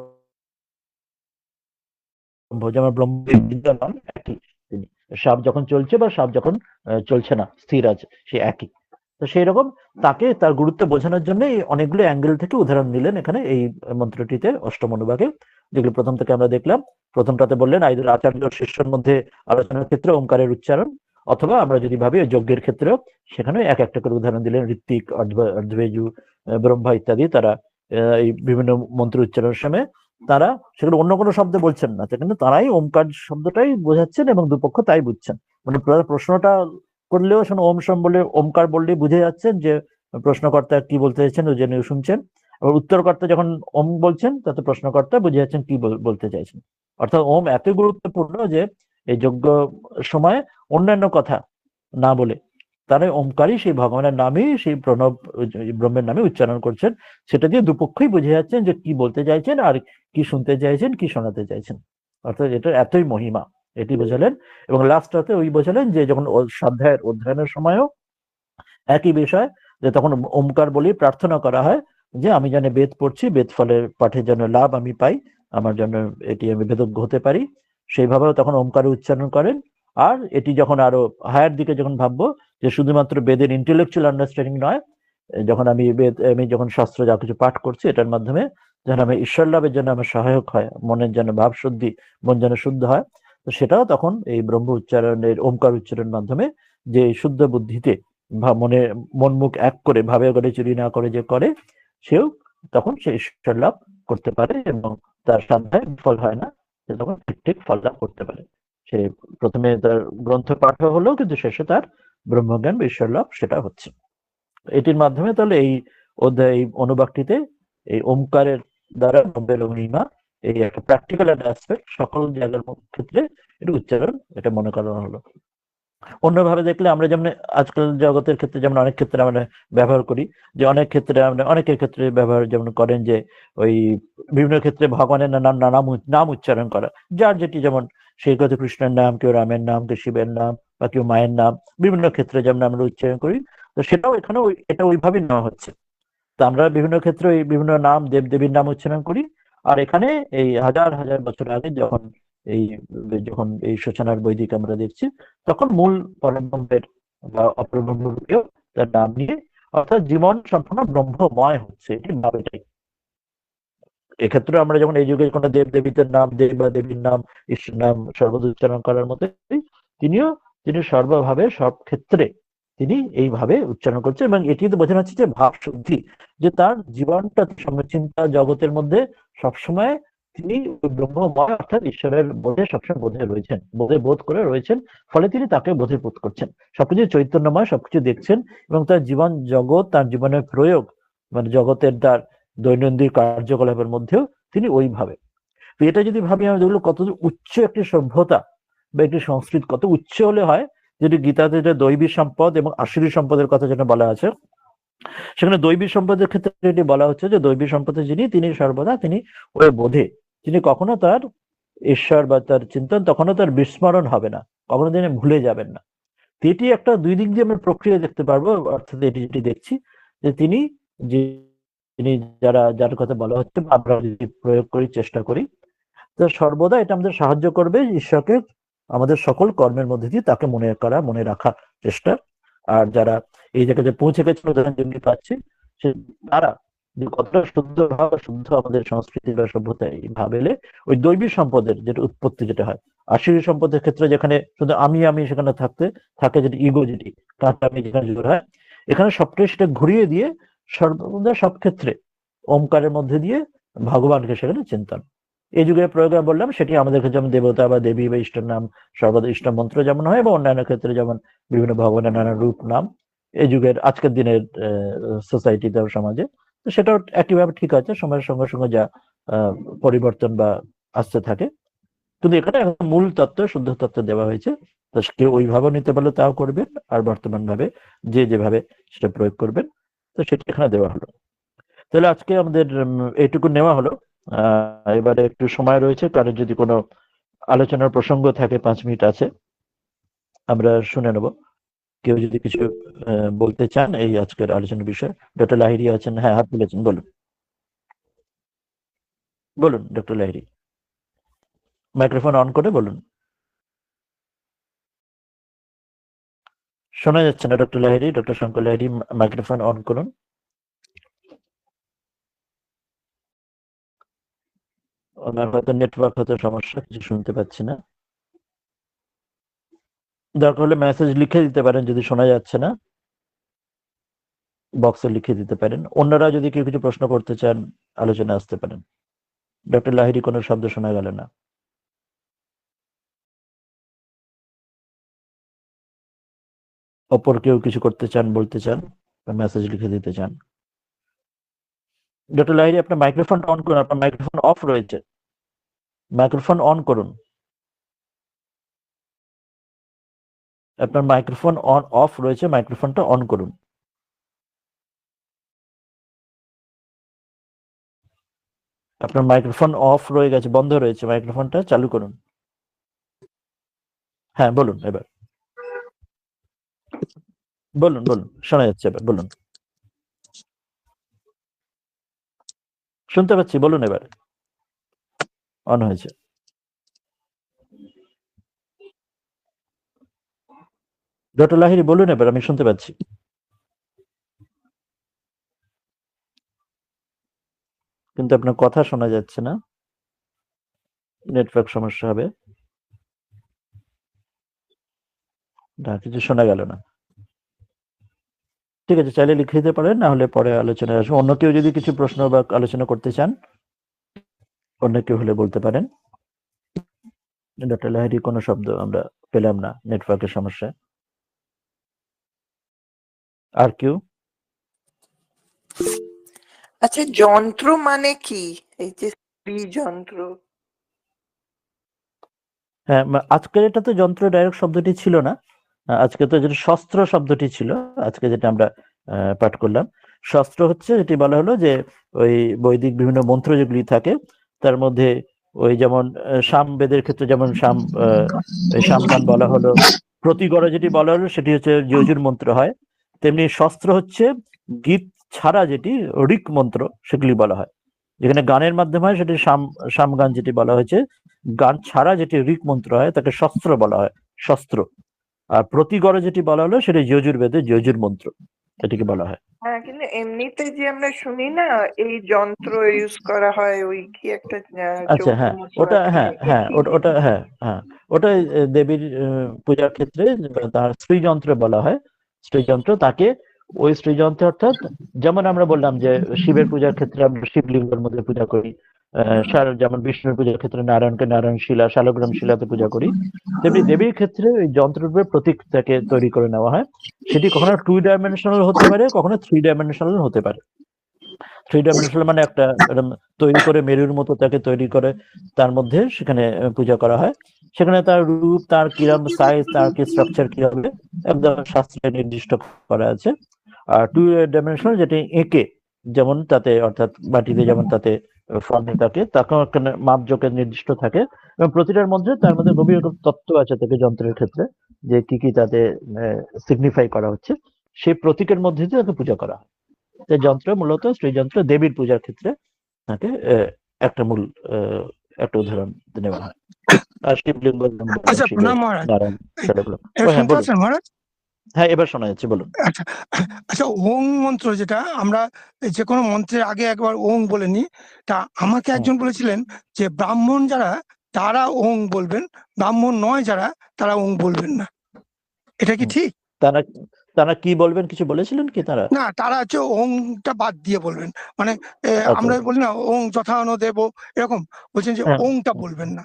যেমন ব্রহ্ম বিদ্যমান একই, তিনি সাপ যখন চলছে বা সাপ যখন চলছে না, স্থির আছে, সে একই। তো সেই রকম তাকে তার গুরুত্ব বোঝানোর জন্য অনেকগুলো অ্যাঙ্গেল থেকে উদাহরণ দিলেন এখানে এই মন্ত্রটিতে, অষ্টম অনুবাকে, যেগুলো প্রথম থেকে আমরা দেখলাম। প্রথমটাতে বললেন আইদের আচার্য শিষ্যের মধ্যে আলোচনার ক্ষেত্রে ওমকারের উচ্চারণ, অথবা আমরা যদি ভাবি যজ্ঞের ক্ষেত্রেও সেখানে এক একটা করে উদাহরণ দিলেন, ঋত্বিক, অর্ধবেজু, ব্রহ্মা ইত্যাদি, তারা এই বিভিন্ন মন্ত্র উচ্চারণের সময় তারা সেখানে অন্য কোনো শব্দ বলছেন না, সেখানে তারাই ওমকার শব্দটাই বোঝাচ্ছেন এবং দুপক্ষ তাই বুঝছেন। মানে প্রশ্নটা করলেও শোনো ওম সম বলে ওমকার বললে বুঝে যাচ্ছেন যে প্রশ্নকর্তা কি বলতে চাইছেন, ও জেনে শুনছেন। আবার উত্তরকর্তা যখন ওম বলছেন, তাতে প্রশ্নকর্তা বুঝে যাচ্ছেন কি বলতে চাইছেন। অর্থাৎ ওম এত গুরুত্বপূর্ণ যে এই যজ্ঞ সময় অন্যান্য কথা না বলে তারা ওমকারই, সেই ভগবানের নামেই, সেই প্রণব ব্রহ্মের নামে উচ্চারণ করছেন। সেটা দিয়ে দুপক্ষই বুঝে যাচ্ছেন যে কি বলতে চাইছেন আর কি শুনতে চাইছেন, কি শোনাতে চাইছেন। অর্থাৎ এটা এতই মহিমা, এটি বোঝালেন। এবং লাস্টটাতে ওই বোঝালেন যে যখন স্বাধ্যায়ের অধ্যয়নের সময়ও একই বিষয়, যে তখন ওমকার বলেই প্রার্থনা করা হয় যে আমি যেন বেদ পড়ছি, বেদ ফলের পাঠের জন্য লাভ আমি পাই, আমার জন্য এটি আমি বেদজ্ঞ হতে পারি, সেইভাবেও তখন ওমকার উচ্চারণ করেন। আর এটি যখন আরো হায়ার দিকে যখন ভাববো যে শুধুমাত্র বেদের ইন্টেলেকচুয়াল আন্ডারস্ট্যান্ডিং নয়, যখন আমি যখন শাস্ত্র যা কিছু পাঠ করছি এটার মাধ্যমে যেন আমি ঈশ্বর লাভের জন্য আমার সহায়ক হয়, মনের যেন ভাব শুদ্ধি, মন যেন শুদ্ধ হয়, তো সেটাও তখন এই ব্রহ্ম উচ্চারণের ওমকার উচ্চারণের মাধ্যমে যে শুদ্ধ বুদ্ধিতে মনে মন মুখ এক করে ভাবে করে চুরি না করে যে করে, সেও তখন সে ঈশ্বর লাভ করতে পারে এবং তার সাধ্যায় বিফল হয় না, সে তখন ঠিক ঠিক ফল লাভ করতে পারে। সে প্রথমে তার গ্রন্থ পাঠ হলো, কিন্তু শেষে তার ব্রহ্মজ্ঞান বা ঈশ্বর লাভ সেটা হচ্ছে। এটির মাধ্যমে তাহলে এই অধ্যায়, এই অনুবাকটিতে এই ওমকারের দ্বারা ব্রহ্মের মহিমা এই একটা প্র্যাকটিক্যাল একটা অ্যাসপেক্ট, সকল জায়গার ক্ষেত্রে এটা উচ্চারণ, এটা মনে করানো হলো। অন্যভাবে দেখলে আমরা যেমন আজকাল জগতের ক্ষেত্রে যেমন অনেক ক্ষেত্রে আমরা ব্যবহার করি, যে অনেক ক্ষেত্রে আমরা অনেকের ক্ষেত্রে ব্যবহার যেমন করেন যে ওই বিভিন্ন ক্ষেত্রে ভগবানের নাম উচ্চারণ করা, যার যেটি যেমন, সেই কথা কৃষ্ণের নাম, কেউ রামের নাম, কেউ শিবের নাম, বা কেউ মায়ের নাম, বিভিন্ন ক্ষেত্রে যেমন আমরা উচ্চারণ করি, তো সেটাও এখানে এটা ওইভাবে নেওয়া হচ্ছে। তো আমরা বিভিন্ন ক্ষেত্রে ওই বিভিন্ন নাম দেবদেবীর নাম উচ্চারণ করি, আর এখানে এই হাজার হাজার বছর আগে এই যখন এই সূচনার বৈদিক আমরা দেখছি, তখন মূল পরব্রহ্মের বা অপরব্রহ্মরূপেও তার নাম নিয়ে, অর্থাৎ জীবন সম্পূর্ণ ব্রহ্মময় হচ্ছে, এটি ভাব এটাই। এক্ষেত্রে আমরা যেমন এই যুগে কোনো দেব দেবীদের নাম, দেব বা দেবীর নাম, ঈশ্বর নাম সর্বদা উচ্চারণ করার মতো, তিনি সর্বভাবে সব ক্ষেত্রে তিনি এইভাবে উচ্চারণ করছেন, এবং এটি তো বোঝানো হচ্ছে যে ভাব শুদ্ধি, যে তার জীবনটা চিন্তা জগতের মধ্যে সবসময় তিনি ব্রহ্মময় অর্থাৎ ঈশ্বরের বোধে সবসময় বোধ করে রয়েছেন, ফলে তিনি তাকে বোধে বোধ করছেন, সবকিছু চৈতন্যময়, সবকিছু দেখছেন, এবং তার জীবন জগৎ, তার জীবনের প্রয়োগ, মানে জগতের তার দৈনন্দিন কার্যকলাপের মধ্যেও তিনি ওইভাবে। তো এটা যদি ভাবি আমি, দেখলো কত উচ্চ একটি সভ্যতা বা একটি সংস্কৃতি, কত উচ্চ হলে হয়, যেটি গীতাতে যে দৈবী সম্পদ এবং আসুরী সম্পদের কথা যেটা বলা আছে, সেখানে দৈবী সম্পদের ক্ষেত্রে এটি বলা হচ্ছে যে দৈবী সম্পদে তিনি সর্বদা তিনি ওই বোধে, তিনি কখনো তার ঈশ্বর বা তার চিন্তন তখনও তার বিস্মরণ হবে না, কখনো তিনি ভুলে যাবেন না। এটি একটা দুই দিক দিয়ে আমরা প্রক্রিয়া দেখতে পারবো, অর্থাৎ এটি যেটি দেখছি যে তিনি যার কথা বলা হচ্ছে, আমরা যদি প্রয়োগ করি, চেষ্টা করি, তো সর্বদা এটা আমাদের সাহায্য করবে ঈশ্বরকে আমাদের সকল কর্মের মধ্যে দিয়ে তাকে মনে রাখার চেষ্টা। আর যারা এই জায়গায় পৌঁছে গেছিল, উদাহরণ যেমনি পাচ্ছি, সে তারা কতটা শুদ্ধ আমাদের সংস্কৃতি বা সভ্যতা এই ভাবেলে ওই দৈবী সম্পদের যেটা উৎপত্তি যেটা হয়, আসুরী সম্পদের ক্ষেত্রে যেখানে শুধু আমি সেখানে থাকে যেটা ইগো, যেটি কাঁচা আমি যেখানে জোর হয়, এখানে সবটাই সেটা ঘুরিয়ে দিয়ে সর্বদা সব ক্ষেত্রে ওমকারের মধ্যে দিয়ে ভগবানকে সেখানে চিন্তন। এই যুগের প্রয়োগ বললাম, সেটি আমাদের ক্ষেত্রে যেমন দেবতা বা দেবী বা ইষ্টের নাম, সর্বদা ইষ্ট মন্ত্র যেমন হয়, এবং অন্যান্য ক্ষেত্রে যেমন বিভিন্ন ভগবানের নানা রূপ নাম এই যুগের আজকের দিনের সোসাইটিতে সমাজে, তো সেটাও একইভাবে ঠিক আছে, সময়ের সঙ্গে সঙ্গে যা পরিবর্তন বা আসতে থাকে, কিন্তু এখানে মূল তত্ত্ব, শুদ্ধ তত্ত্ব দেওয়া হয়েছে। তো কেউ ওইভাবে নিতে পারলে তাও করবেন, আর বর্তমান ভাবে যেভাবে সেটা প্রয়োগ করবেন, তো সেটা এখানে দেওয়া হলো। তাহলে আজকে আমাদের এইটুকু নেওয়া হলো। এবারে একটু সময় রয়েছে, কারণ যদি কোনো আলোচনার প্রসঙ্গ থাকে, 5 মিনিট আছে, আমরা শুনে নেব। কেউ যদি কিছু বলতে চান এই আজকের আলোচনার বিষয়ে। ডক্টর লাহিড়ী আছেন, হ্যাঁ, হাত তুলেছেন, বলুন ডক্টর লাহিড়ী, মাইক্রোফোন অন করে বলুন। শোনা যাচ্ছে না doctor Lahiri, doctor Shankar Lahiri, microphone on করুন। ওনার হয়তো নেটওয়ার্ক হয়তো সমস্যা, কিছু শুনতে পাচ্ছি না। দরকার হলে মেসেজ লিখে দিতে পারেন, যদি শোনা যাচ্ছে না বক্সে লিখে দিতে পারেন। অন্যরা যদি কেউ কিছু প্রশ্ন করতে চান, আলোচনা আসতে পারেন। ডক্টর লাহিড়ী কোনো শব্দ শোনা গেল না। অপর কেউ কিছু করতে চান, বলতে চান, মেসেজ লিখে দিতে চান। ডক্টর লাহিড়ী, আপনার মাইক্রোফোন অন করুন, আপনার মাইক্রোফোন অফ রয়েছে, মাইক্রোফোন অন করুন। আপনার মাইক্রোফোন অফ রয়েছে, মাইক্রোফোনটা অন করুন। আপনার মাইক্রোফোন অফ রয়ে গেছে, বন্ধ রয়েছে, মাইক্রোফোনটা চালু করুন। হ্যাঁ, বলুন এবার, বলুন শোনা যাচ্ছে এবার, বলুন। শুনতে পাচ্ছি, বলুন এবার, অন হয়েছে। ডক্টর লাহিড়ী বলুন এবার, আমি শুনতে পাচ্ছি। কিন্তু আপনার কথা শোনা যাচ্ছে না, নেটওয়ার্ক সমস্যা হবে না, কিছু শোনা গেল না। ঠিক আছে, চাইলে লিখে দিতে পারেন, না হলে পরে আলোচনায় আসবো। অন্য কেউ যদি কিছু প্রশ্ন বা আলোচনা করতে চান, অন্য কেউ হলে বলতে পারেন। ডক্টর লাহিড়ী কোনো শব্দ আমরা পেলাম না, নেটওয়ার্কের সমস্যা। আর কেউ? আচ্ছা, যন্ত্র মানে কি? এই যে যন্ত্র। হ্যাঁ, আজকের এটা তো যন্ত্র ডাইরেক্ট শব্দটি ছিল না, আজকে তো যেটা শস্ত্র শব্দটি ছিল, আজকে যেটা আমরা পাঠ করলাম। শস্ত্র হচ্ছে যেটি বলা হলো যে ওই বৈদিক বিভিন্ন মন্ত্র যেগুলি থাকে তার মধ্যে ওই যেমন সামবেদের ক্ষেত্রে যেমন সামগান বলা হলো, প্রতিগড় যেটি বলা হলো সেটি হচ্ছে যজুর মন্ত্র হয়, তেমনি শস্ত্র হচ্ছে গীত ছাড়া যেটি ঋক মন্ত্র সেগুলি বলা হয়। যেখানে গানের মাধ্যমে হয় সেটি সামগান যেটি বলা হয়েছে, গান ছাড়া যেটি ঋক মন্ত্র হয় তাকে শস্ত্র বলা হয়, শস্ত্র। আর প্রতিগড়ে যেটি বলা হলো সেটি যজুর্বেদে যজুর মন্ত্র, এটিকে বলা হয়। হ্যাঁ, কিন্তু এমনিতে যে আমরা শুনি না এই যন্ত্র ইউজ করা হয়, ওই কি একটা আচ্ছা, চৌকো হ্যাঁ, মতো ওটা আছে, হ্যাঁ, এটা হ্যাঁ, কি? ওটা হ্যাঁ, হ্যাঁ, ওটা দেবীর পূজার ক্ষেত্রে তার শ্রীযন্ত্র বলা হয়। শ্রীযন্ত্র তাকে ওই শ্রীযন্ত্র অর্থাৎ যেমন আমরা বললাম যে শিবের পূজার ক্ষেত্রে আমরা শিবলিঙ্গের মধ্যে পূজা করি, যেমন বিষ্ণুর পূজার ক্ষেত্রে নারায়ণকে নারায়ণ শিলা শালগ্রাম শিলাতে পূজা করি, তেমনি দেবীর ক্ষেত্রে ওই যন্ত্ররূপে প্রতীক তাকে তৈরি করে নেওয়া হয়। সেটি কখনো 2 ডাইমেনশনাল হতে পারে, কখনো 3 ডাইমেনশনাল হতে পারে। 3 ডাইমেনশনাল মানে একটা এরকম তৈরি করে মেরুর মতো তাকে তৈরি করে তার মধ্যে সেখানে পূজা করা হয়। সেখানে তার রূপ, তার কিরম সাইজ, তার কি স্ট্রাকচার কি হবে একদম শাস্ত্রে নির্দিষ্ট করা আছে। আর 2 ডাইমেনশনাল যেটি এঁকে যেমন তাতে অর্থাৎ মাটিতে যেমন তাতে ফর্মে থাকে তাকেও একটা মাপজোকে নির্দিষ্ট থাকে, এবং প্রতিটার মধ্যে তার মধ্যে গভীর তত্ত্ব আছে তাকে যন্ত্রের ক্ষেত্রে যে কি কি তাতে সিগনিফাই করা হচ্ছে, সেই প্রতীকের মধ্যে দিয়ে তাকে পূজা করা হয়। যন্ত্র মূলত শ্রীযন্ত্র দেবীর পূজার ক্ষেত্রে তাকে একটা মূল একটা উদাহরণ নেওয়া হয়। আর শিবলিঙ্গ আচ্ছা, শিবের প্রণাম মহারাজ। নারায়ণ সেটাগুলো। এবার হ্যাঁ শুনতে বলুন। পাচ্ছেন মহারাজ? হ্যাঁ এবার শোনা যাচ্ছে, বলুন। আচ্ছা আচ্ছা, ওং মন্ত্র যেটা আমরা যে কোনো মন্ত্রের আগে একবার ওং বলে নিই, তা আমাকে একজন বলেছিলেন যে ব্রাহ্মণ যারা তারা ওং বলবেন, ব্রাহ্মণ নয় যারা তারা ওং বলবেন না। এটা কি ঠিক? তারা তারা কি বলবেন কিছু বলেছিলেন কি তারা? না, তারা হচ্ছে ওংটা বাদ দিয়ে বলবেন, মানে আচ্ছা, আমরা বলি না ওং যথানো দেব, এরকম বলছেন যে হ্যাঁ, ওংটা বলবেন না,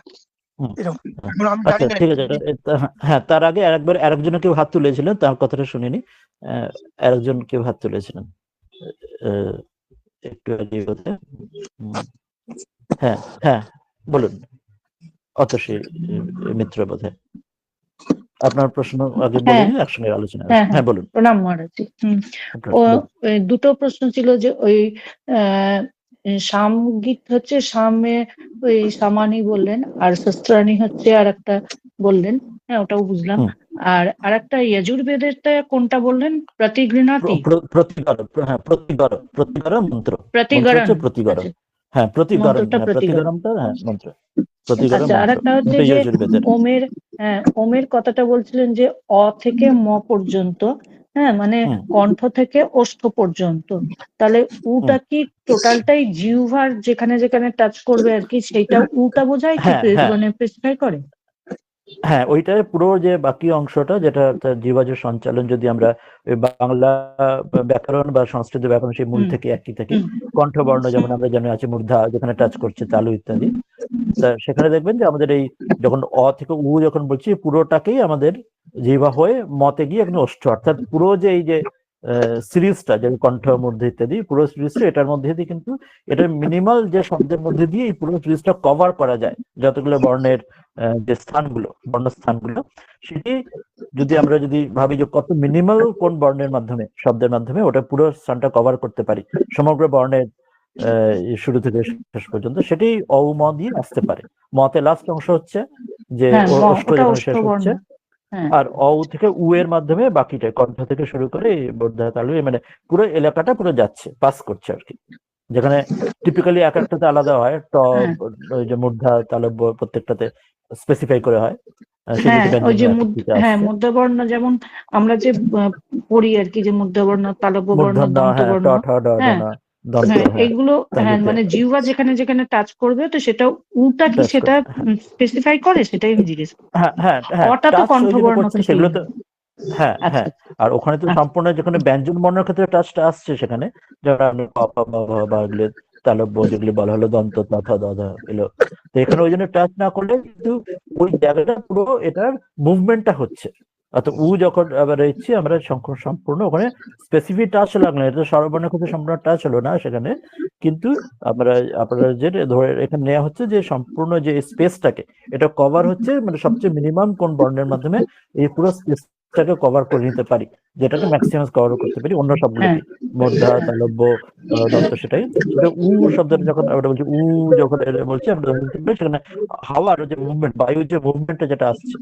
হুম, এরকম। হ্যাঁ। এখন আমি আচ্ছা জানি না ঠিক এটা আছে, ঠিক। হ্যাঁ তার আগে আরেকজনে কেউ হাত তুলেছিলেন, তার কথাটা শুনিনি। আরেকজন কেউ হাত তুলেছিলেন আহ, একটু আগে বোধহয়। হ্যাঁ, হ্যাঁ, বলুন। অতসী মিত্র বোধহয়। আপনার প্রশ্ন আগে বলে হ্যাঁ নিন, একসঙ্গে আলোচনা হ্যাঁ হ্যাঁ বলুন। প্রণাম মহারাজ। ও বলুন। দুটো প্রশ্ন ছিল যে ওই আহ সামগীত হচ্ছে সামে ওই সামানি বললেন, আর শস্ত্রাণী হচ্ছে আর একটা বললেন, হ্যাঁ ওটাও বুঝলাম। হুম। আর আরেকটা যজুর্বেদেরটা কোনটা বললেন? প্রতিগৃণাতি, হ্যাঁ প্রতিগর মন্ত্র। মন্ত্র প্রতিগরণ। হচ্ছে প্রতিগর। আচ্ছা, হ্যাঁ প্রতিগরম, মন্ত্রটা হ্যাঁ প্রতিগরণ। প্রতিগরমটা হ্যাঁ মন্ত্র। প্রতিগরম আচ্ছা, মন্ত্র। আরেকটা হচ্ছে এটা যে যজুর্বেদের। ওমের, হ্যাঁ ওমের কথাটা বলছিলেন যে অ থেকে ম পর্যন্ত, হ্যাঁ মানে হুম, কণ্ঠ থেকে ওষ্ঠ পর্যন্ত, তাহলে উটা হুম। কি টোটালটাই জিহ্বার যেখানে যেখানে টাচ করবে আর কি সেইটা উটা বোঝায় কি হ্যাঁ, হ্যাঁ, মানে স্পেসিফাই করে? হ্যাঁ, ওইটার পুরো যে বাকি অংশটা যেটা অর্থাৎ জিহ্বাজ সঞ্চালন, যদি আমরা ওই বাংলা ব্যাকরণ বা সংস্কৃত ব্যাকরণ সেই মূল হুম থেকে একই থেকে হুম কণ্ঠবর্ণ যেমন আমরা জানি আছে মূর্ধা যেখানে টাচ করছে তালু ইত্যাদি, তা সেখানে দেখবেন যে আমাদের এই যখন অ থেকে উ যখন বলছি পুরোটাকেই আমাদের জিহ্বা হয়ে মতে গিয়ে এখন ওষ্ঠ, অর্থাৎ পুরো যে এই যে সিরিজটা যে কণ্ঠ মধ্যে ইত্যাদি পুরো সিরিজটা এটার মধ্যে দিয়ে কিন্তু এটার মিনিমাল যে শব্দের মধ্যে দিয়ে এই পুরো সিরিজটা কভার করা যায়, যতগুলো বর্ণের যে স্থানগুলো বর্ণস্থানগুলো, সেটি যদি আমরা যদি ভাবি যে কত মিনিমাল কোন বর্ণের মাধ্যমে শব্দের মাধ্যমে ওটা পুরো স্থানটা কভার করতে পারি সমগ্র বর্ণের শুরু থেকে শেষ পর্যন্ত, সেটি অ ম দিয়ে আসতে পারে। মতে লাস্ট অংশ হচ্ছে যে হ্যাঁ ওষ্ঠ ওটা যেখানে ওষ্ঠ শেষ বর্ণ। হচ্ছে, হ্যাঁ আর অ থেকে উ এর মাধ্যমে বাকিটা কণ্ঠ থেকে শুরু করে এই বর্ধা তালু মানে পুরো এলাকাটা পুরো যাচ্ছে, পাস করছে আর কি। যেখানে টিপিক্যালি এক একটাতে আলাদা হয়, ট হ্যাঁ ওই যে মূর্ধা তালব্য প্রত্যেকটাতে স্পেসিফাই করে হয়, সেগুলিতে হ্যাঁ ওই ব্যঞ্জন যে এক একটিতে হ্যাঁ আসছে। মধ্যবর্ণ যেমন আমরা যে পড়ি আর কি, যে মধ্যবর্ণ তালব্য বর্ণ মূর্ধন্য, হ্যাঁ ট দন্তবর্ণ। ঠ ড ঢ হ্যাঁ ন দন্ত, হ্যাঁ হ্যাঁ এইগুলো, হ্যাঁ তালুতে মানে জিহ্বা যেখানে যেখানে টাচ করবে তো সেটা উটা কি টাচ সেটা করে। স্পেসিফাই করে, সেটাই আমি জিজ্ঞেস করছি। হ্যাঁ, হ্যাঁ, হ্যাঁ, অটা তো টাচ ওই যেটা কণ্ঠবর্ণ করছেন থেকেই সেগুলো তো হয়। হ্যাঁ, আচ্ছা হ্যাঁ। আর ওখানে তো আচ্ছা সম্পূর্ণ যেখানে ব্যঞ্জন বর্ণের ক্ষেত্রে টাচটা আসছে সেখানে, যারা আপনি প ফ ব ভ বা এগুলো তালব্য যেগুলি বলা হলো দন্ত ত থ দ ধ এলো, তো এখানে ওই জন্য টাচ না করলে কিন্তু ওই জায়গাটা পুরো এটার মুভমেন্টটা হচ্ছে, অর্থাৎ উ যখন আবার রয়েছে আমরা সম্পূর্ণ ওখানে স্পেসিফিক টাচ লাগলো না, এটা স্বরবর্ণের ক্ষেত্রে সম্পূর্ণ টাচ হলো না সেখানে, কিন্তু আপনারা যে ধরে এখানে নেওয়া হচ্ছে যে সম্পূর্ণ যে স্পেসটাকে এটা কভার হচ্ছে, মানে সবচেয়ে মিনিমাম কোন বর্ণের মাধ্যমে এই পুরো স্পেসটাকে কভার করে নিতে পারি, যেটাকে ম্যাক্সিমাম কভার করতে পারি অন্য সবগুলোকে, মূর্ধা তালব্য দন্ত, সেটা উ শব্দটা যখন আমরা বলছি, উ যখন বলছি আমরা সেখানে হাওয়ার যে মুভমেন্ট, বায়ুর যে মুভমেন্টটা যেটা আসছে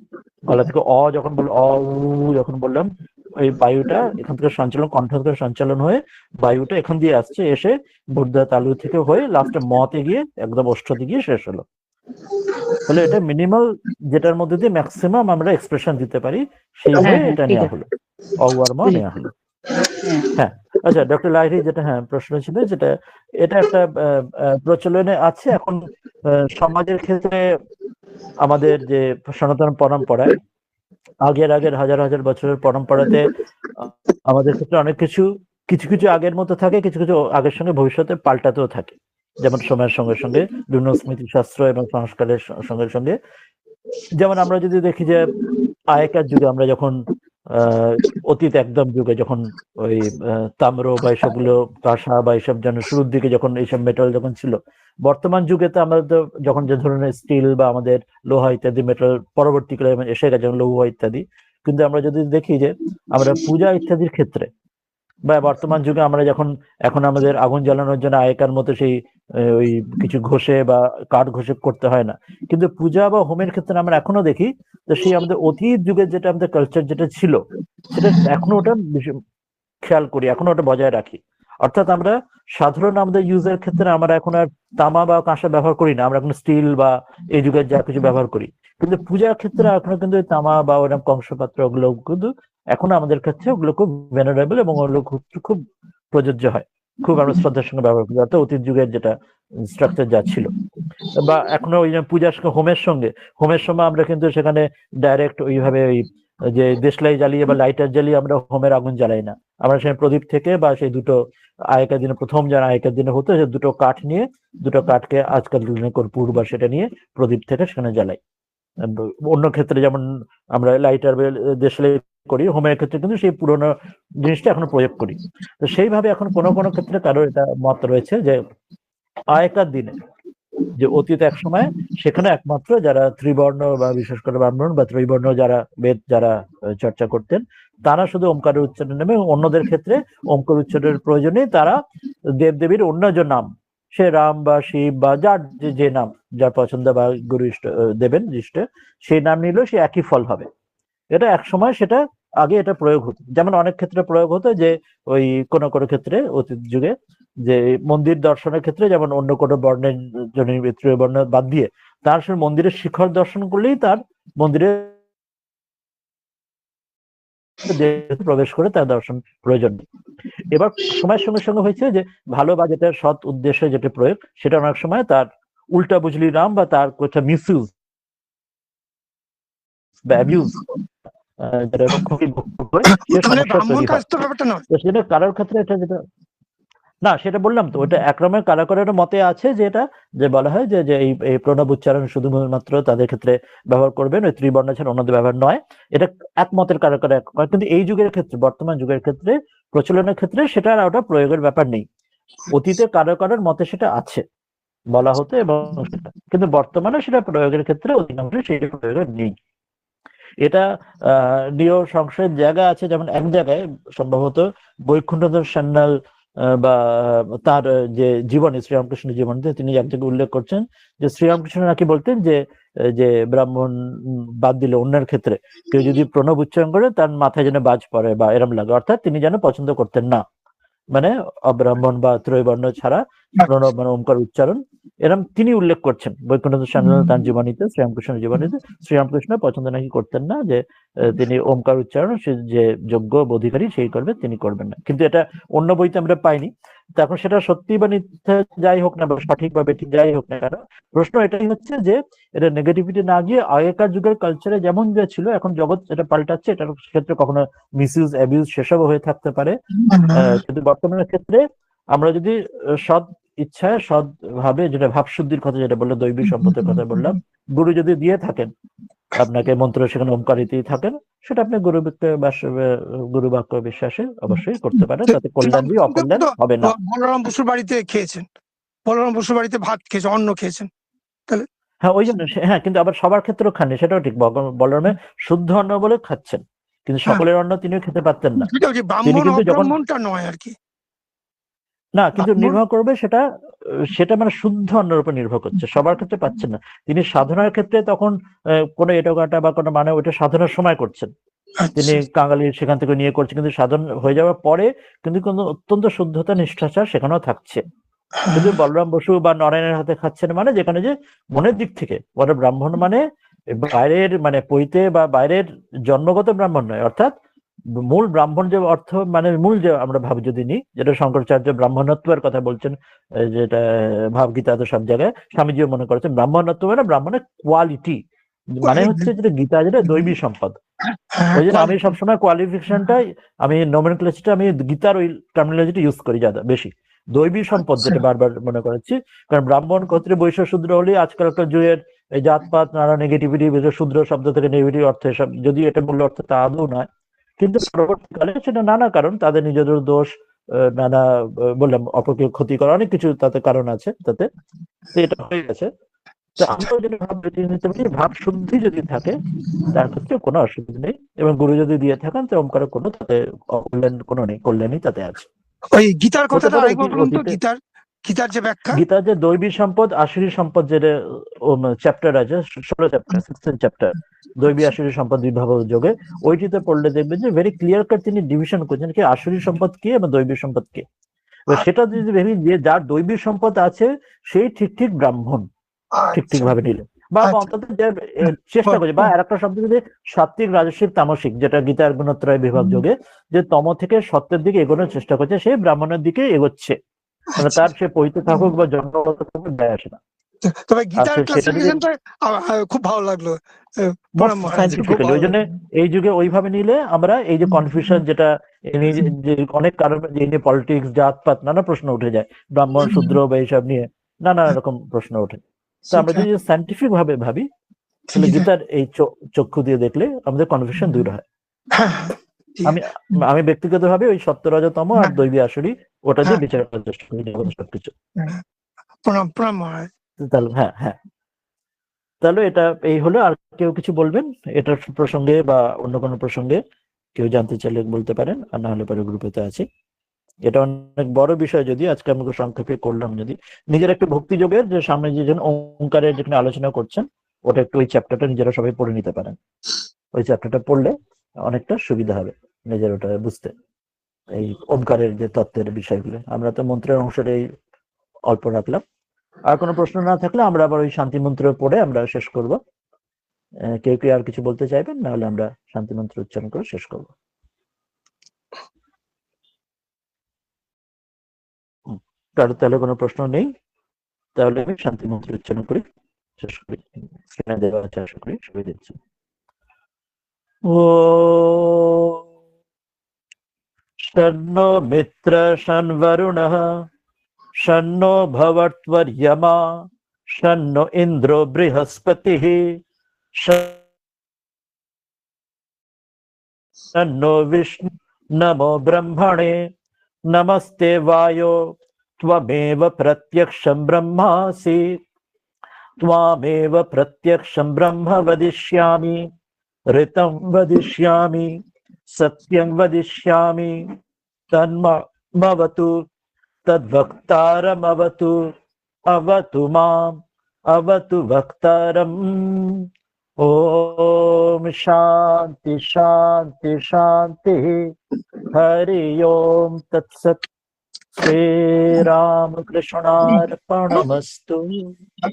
গলা থেকে, যখন বললাম যখন বললাম, ওই বায়ুটা এখান থেকে সঞ্চালন, কণ্ঠ থেকে সঞ্চালন হয়ে বায়ুটা এখান দিয়ে আসছে, এসে মূর্ধা তালু থেকে হয়ে লাস্টে মতে গিয়ে একদম ওষ্ঠতে গিয়ে শেষ হলো। তাহলে এটা মিনিমাল যেটার মধ্যে দিয়ে ম্যাক্সিমাম আমরা এক্সপ্রেশন দিতে পারি, সেইভাবে এটা নেওয়া হলো, আর ম নেওয়া হলো। হ্যাঁ, আচ্ছা ডক্টর লাহিড়ী যেটা প্রশ্ন ছিল, যেটা এটা একটা প্রচলনে আছে এখন সমাজের ক্ষেত্রে, আমাদের যে সনাতন পরম্পরায় আগের হাজার হাজার বছরের পরম্পরাতে আমাদের ক্ষেত্রে অনেক কিছু আগের মতো থাকে, কিছু আগের সঙ্গে ভবিষ্যতে পাল্টাতেও থাকে, যেমন সময়ের সঙ্গে সঙ্গে বিভিন্ন স্মৃতিশাস্ত্র এবং সংস্কারের সঙ্গে সঙ্গে। যেমন আমরা যদি দেখি যে আগেকার যুগে আমরা যখন অতীত একদম যুগে যখন ওই তাম্র বা এসবগুলো কাঁসা বা এইসব যেন শুরুর দিকে যখন এইসব মেটাল যখন ছিল, বর্তমান যুগে তো আমরা তো যখন যে ধরনের স্টিল বা আমাদের লোহা ইত্যাদি মেটাল পরবর্তীকালে এসে গেছে, যেমন লৌহ ইত্যাদি, কিন্তু আমরা যদি দেখি যে আমরা পূজা ইত্যাদির ক্ষেত্রে বা বর্তমান যুগে আমরা যখন এখন আমাদের আগুন জ্বালানোর জন্য আগেকার মতো সেই ওই কিছু ঘষে বা কাঠ ঘষে করতে হয় না, কিন্তু পূজা বা হোমের ক্ষেত্রে আমরা এখনো দেখি তো সেই আমাদের অতীত যুগের যেটা আমাদের কালচার যেটা ছিল সেটা এখনো ওটা খেয়াল করি, এখনো ওটা বজায় রাখি। অর্থাৎ আমরা সাধারণ আমাদের ইউজের ক্ষেত্রে আমরা এখন আর তামা বা কাঁসা ব্যবহার করি না, আমরা এখন স্টিল বা এই যুগের যা কিছু ব্যবহার করি, কিন্তু পূজার ক্ষেত্রে এখনো কিন্তু তামা বা ওরকম কংসপাত্র ওগুলো কিন্তু এখনো আমাদের কাছে ওগুলো খুব ভেনারেবল এবং ওগুলো খুব প্রযোজ্য হয়, খুব আমরা শ্রদ্ধার সঙ্গে ব্যবহার করি, অর্থাৎ অতীত যুগের যেটা স্ট্রাকচার যা ছিল। বা এখনো ওই পূজার সঙ্গে হোমের সময় আমরা কিন্তু সেখানে ডাইরেক্ট ওইভাবে ওই যে দেশলাই জ্বালিয়ে বা লাইটার জ্বালিয়ে আমরা হোমের আগুন জ্বালাই না, আমরা সেই প্রদীপ থেকে বা সেই দুটো আগেকার দিনে প্রথম যারা আগেকার দিনে হতো সে দুটো কাঠকে আজকাল দিনে কর্পূর বা সেটা নিয়ে প্রদীপ থেকে সেখানে জ্বালাই। অন্য ক্ষেত্রে যেমন আমরা লাইটার দেশলাই করি, হোমের ক্ষেত্রে কিন্তু সেই পুরোনো জিনিসটা এখনো প্রয়োগ করি। তো সেইভাবে এখন কোনো ক্ষেত্রে কারো এটা মত রয়েছে যে আগেকার দিনে যে অতীত এক সময় সেখানে একমাত্র যারা ত্রিবর্ণ বা বিশেষ করে ব্রাহ্মণ বা ত্রিবর্ণ যারা বেদ যারা চর্চা করতেন তারা শুধু ওমকারের উচ্চারণ নেবে, অন্যদের ক্ষেত্রে ওমকার উচ্চারণের প্রয়োজনে তারা দেবদেবীর অন্য যে নাম, সে রাম বা শিব বা যার যে নাম যার পছন্দ বা গুরু ইষ্ট দেবেন ইষ্ট, সেই নাম নিলেও সে একই ফল হবে। এটা এক সময় সেটা আগে এটা প্রয়োগ হতো, যেমন অনেক ক্ষেত্রে প্রয়োগ হতো যে ওই কোনো ক্ষেত্রে অতীত যুগে যে মন্দির দর্শনের ক্ষেত্রে যেমন অন্য কোনো বর্ণের জন্য বর্ণ বাদ দিয়ে তার সে মন্দিরের শিখর দর্শন করলেই তার মন্দিরে প্রবেশ করে তার দর্শন প্রয়োজন নেই। এবার সময়ের সঙ্গে সঙ্গে হয়েছে যে ভালো বা যেটা সৎ উদ্দেশ্যে যেটা প্রয়োগ সেটা অনেক সময় তার উল্টা বুঝলি নাম বা তার কোথাও মিসইউজ বা অ্যাবিউজ যেটা খুবই সেটা কারোর ক্ষেত্রে এটা যেটা না সেটা বললাম তো, ওটা একরকমের কারাকরের মতে আছে যেটা যে বলা হয় যে এই প্রণব উচ্চারণ শুধুমাত্র তাদের ক্ষেত্রে ব্যবহার করবেন, ওই ত্রিবর্ণ ছাড়া অন্যদের ব্যবহার নয়, এটা একমতের কারাকরে এক। কিন্তু এই যুগের ক্ষেত্রে বর্তমান যুগের ক্ষেত্রে প্রচলনের ক্ষেত্রে সেটা আর ওটা প্রয়োগের ব্যাপার নেই, অতীতে কারাকরের মতে সেটা আছে বলা হতো এবং সেটা কিন্তু বর্তমানে সেটা প্রয়োগের ক্ষেত্রে অধিকাংশ সেটা প্রয়োগের নেই। এটা নিয়েও সংশয়ের জায়গা আছে, যেমন এক জায়গায় সম্ভবত বৈকুণ্ঠধর সান্যাল বা তার যে জীবনী শ্রীরামকৃষ্ণের জীবনীতে তিনি এক জায়গায় উল্লেখ করছেন যে শ্রীরামকৃষ্ণ নাকি বলতেন যে ব্রাহ্মণ বাদ দিলে অন্যের ক্ষেত্রে কেউ যদি প্রণব উচ্চারণ করে তার মাথায় যেন বাজ পড়ে বা এরম লাগে, অর্থাৎ তিনি যেন পছন্দ করতেন না, মানে অব্রাহ্মণ বা ত্রৈবর্ণ ছাড়া প্রণব মানে ওমকার উচ্চারণ এরম তিনি উল্লেখ করছেন বৈকুণ্ঠ সান্যাল তার জীবনীতে, শ্রীরামকৃষ্ণের জীবনীতে। শ্রীরামকৃষ্ণ পছন্দ নাকি করতেন না যে তিনি ওমকার উচ্চারণ সে যে যোগ্য অধিকারী সেই করবে, তিনি করবেন না, কিন্তু এটা অন্য বইতে আমরা পাইনি। তখন সেটা সত্যি বা মিথ্যা যাই হোক না বা সঠিক বা বেঠিক যাই হোক না কেন, প্রশ্ন এটাই হচ্ছে যে এটা নেগেটিভিটি না গিয়ে আগেকার যুগের কালচারে যেমন যে ছিল এখন জগৎ এটা পাল্টাচ্ছে, এটার ক্ষেত্রে কখনো মিসইউজ অ্যাবিউজ সেসবও হয়ে থাকতে পারে, কিন্তু বর্তমানের ক্ষেত্রে আমরা যদি সৎ ইচ্ছায় সৎ ভাবে যেটা ভাবশুদ্ধির কথা যেটা বললো, দৈবিক সম্পদের কথা বললাম, গুরু যদি দিয়ে থাকেন আপনাকে মন্ত্র সেখানে ওমকারিতেই থাকেন, সেটা আপনি গুরু বাক্য বিশ্বাসে অবশ্যই করতে পারেন, তাতে কল্যাণ বি অকল্যাণ হবে না। বলরাম বসুর বাড়িতে খেয়েছেন, বলরাম বসুর বাড়িতে ভাত খেয়েছেন, অন্ন খেয়েছেন। হ্যাঁ, ওই জন্য হ্যাঁ, কিন্তু আবার সবার ক্ষেত্রেও খাননি, সেটাও ঠিক। বলরামে শুদ্ধ অন্ন বলে খাচ্ছেন, কিন্তু সকলের অন্ন তিনিও খেতে পারতেন না। সেটা হচ্ছে ব্রাহ্মণ কিন্তু যখন অব্রাহ্মণটা নয় আর কি না, কিন্তু ব্রাহ্মণ- নির্ভর করবে সেটা মানে শুদ্ধ অন্নের উপর নির্ভর করছে, সবার ক্ষেত্রে পাচ্ছেন না। তিনি সাধনার ক্ষেত্রে তখন কোনো এটোকাটা বা কোনো মানে ওইটা সাধনার সময় করছেন, তিনি আচ্ছা কাঙালি সেখান থেকে নিয়ে করছেন, কিন্তু সাধন হয়ে যাওয়ার পরে কিন্তু কোনো অত্যন্ত শুদ্ধতা নিষ্ঠাচার সেখানেও থাকছে। কিন্তু বলরাম বসু বা নারায়ণের হাতে খাচ্ছেন মানে যেখানে যে মনের দিক থেকে বড় ব্রাহ্মণ মানে বাইরের মানে পৈতে বা বাইরের জন্মগত ব্রাহ্মণ নয়, অর্থাৎ মূল ব্রাহ্মণ যে অর্থ মানে মূল যে আমরা ভাব যদি নিই, যেটা শঙ্করাচার্য ব্রাহ্মণত্বের কথা বলছেন, যেটা ভাবগীতা তো সব জায়গায় স্বামীজিও মনে করেছেন ব্রাহ্মণত্ব মানে ব্রাহ্মণের কোয়ালিটি, মানে হচ্ছে যেটা গীতা যেটা দৈবী সম্পদ। ওই জন্য আমি সবসময় কোয়ালিফিকেশনটাই আমি নমেনক্লেচারটা আমি গীতার ওই টার্মিনোলজিটা ইউজ করি যাদা বেশি, দৈবী সম্পদ যেটা বারবার মনে করাচ্ছি। কারণ ব্রাহ্মণ ক্ষত্রিয় বৈশ্য শূদ্র হলে আজকালকার যুগের এই জাতপাত নানা নেগেটিভিটি শূদ্র শব্দ থেকে নেগেটিভ অর্থ এসব, যদি এটা মূল অর্থ তা আদৌ নয়, কিন্তু পরবর্তীকালে সেটা নানা কারণ, তাদের নিজেদের দোষ, নানা বললাম অপরকে ক্ষতি করা, অনেক কিছু তাতে কারণ আছে তাতে, তো এটা হয়ে গেছে। তো আমরাও যদি ভাব বেছে নিতে পারি, ভাব শুদ্ধি যদি থাকে তার ক্ষেত্রে কোনো অসুবিধা নেই, এবং গুরু যদি দিয়ে থাকেন তো ওমকারের কোনো তাতে অকল্যাণ কোনো নেই, কল্যাণই তাতে আছে। ওই গীতার হতে কথাটা পারে আরেকবার বলুন তো, অতীতে গীতার যে ব্যাখ্যা। গীতার যে দৈবী সম্পদ আসুরি সম্পদ যেটা চ্যাপ্টার আছে, 16 চ্যাপ্টার, 16 চ্যাপ্টার, দৈবী আসুরি সম্পদ বিভাগ যোগে, ওইটিতে পড়লে দেখবেন যে ভেরি ক্লিয়ার কাট তিনি ডিভিশন করছেন কি আসুরি সম্পদ কি এবং দৈবী সম্পদ কি। এবার সেটা যদি ভেবে যে যার দৈবী সম্পদ আছে সেই ঠিক ব্রাহ্মণ, ঠিক ভাবে নিলে বা অন্তত যে চেষ্টা করছে, বা আরেকটা শব্দ যদি সাত্বিক রাজসিক তামসিক, যেটা গীতার গুণত্রয় বিভাগ যোগে যে তম থেকে সত্যের দিকে এগোনোর চেষ্টা করছে, সে ব্রাহ্মণের দিকে এগোচ্ছে, মানে তার সে পৈতে থাকুক বা জন্মগত থাকুক দেয় আসে না। তবে গীতার সেটা যদি ক্লাসিফিকেশনটা খুব ভালো লাগলো প্রণাম মহারাজ, খুব সাইন্টিফিক্যালি, ভালো ওই জন্য এই যুগে ওইভাবে নিলে আমরা এই যে কনফিউশন যেটা যে অনেক কারণ, এই নিয়ে পলিটিক্স জাতপাত নানা প্রশ্ন উঠে যায়, ব্রাহ্মণ শূদ্র বা এইসব নিয়ে নানা রকম প্রশ্ন ওঠে। তো আমরা যদি সাইন্টিফিক ভাবে ভাবি তাহলে গীতার এই চক্ষু দিয়ে দেখলে আমাদের কনফিউশন দূর হয়। আমি ব্যক্তিগত ভাবে ওই সত্যরজতম আর দৈবী আসুরি ওটা দিয়ে বিচার করার চেষ্টা করি সবকিছু। প্রণাম প্রণাম মহারাজ। তাহলে হ্যাঁ তাহলে এটা এই হলো। আর কেউ কিছু বলবেন এটার প্রসঙ্গে বা অন্য কোনো প্রসঙ্গে কেউ জানতে চাইলে বলতে পারেন, আর না হলে পরে গ্রুপেতে আছি। এটা অনেক বড় বিষয়, যদি আজকে আমি সংক্ষেপে করলাম, যদি নিজের একটু ভক্তিযোগের যে সামনে যে ওঙ্কারের যেখানে আলোচনা করছেন ওটা একটু ওই চ্যাপ্টারটা নিজেরা সবাই পড়ে নিতে পারেন, ওই চ্যাপ্টারটা পড়লে অনেকটা সুবিধা হবে নিজের ওটা বুঝতে, এই ওঙ্কারের যে তত্ত্বের বিষয়গুলো। আমরা তো মন্ত্রের অংশের এই অল্প রাখলাম, আর কোনো প্রশ্ন না থাকলে আমরা আবার ওই শান্তি মন্ত্র পড়ে আমরা শেষ করব। কেউ আর কিছু বলতে চাইবেন, না হলে আমরা শান্তি মন্ত্র উচ্চারণ করে শেষ করব। কারো তাহলে কোনো প্রশ্ন নেই, তাহলে আমি শান্তি মন্ত্র উচ্চারণ করি শেষ করি। স্ক্রিনে দেওয়া আছে, আশা করি সবাই দেখছে। ও শন্নো মিত্র শন্বরুণঃ শন্নো ভবৎবর্য়মা শন্নো ইন্দ্র বৃহস্পতিঃ शन्नो विष्णु नमो ब्रह्मणे नमस्ते वायो त्वमेव प्रत्यक्षं ब्रह्मासि त्वामेव प्रत्यक्षं ब्रह्म वदिष्यामि ऋतं वदिष्यामि सत्यं वदिष्यामि तन्मवतु तद्वक्तारमवतु अवतु माम् अवतु वक्तारम्। ओम शांति शांति शांति। हरि ओम तत्सत्। श्री राम कृष्णार्पणमस्तु।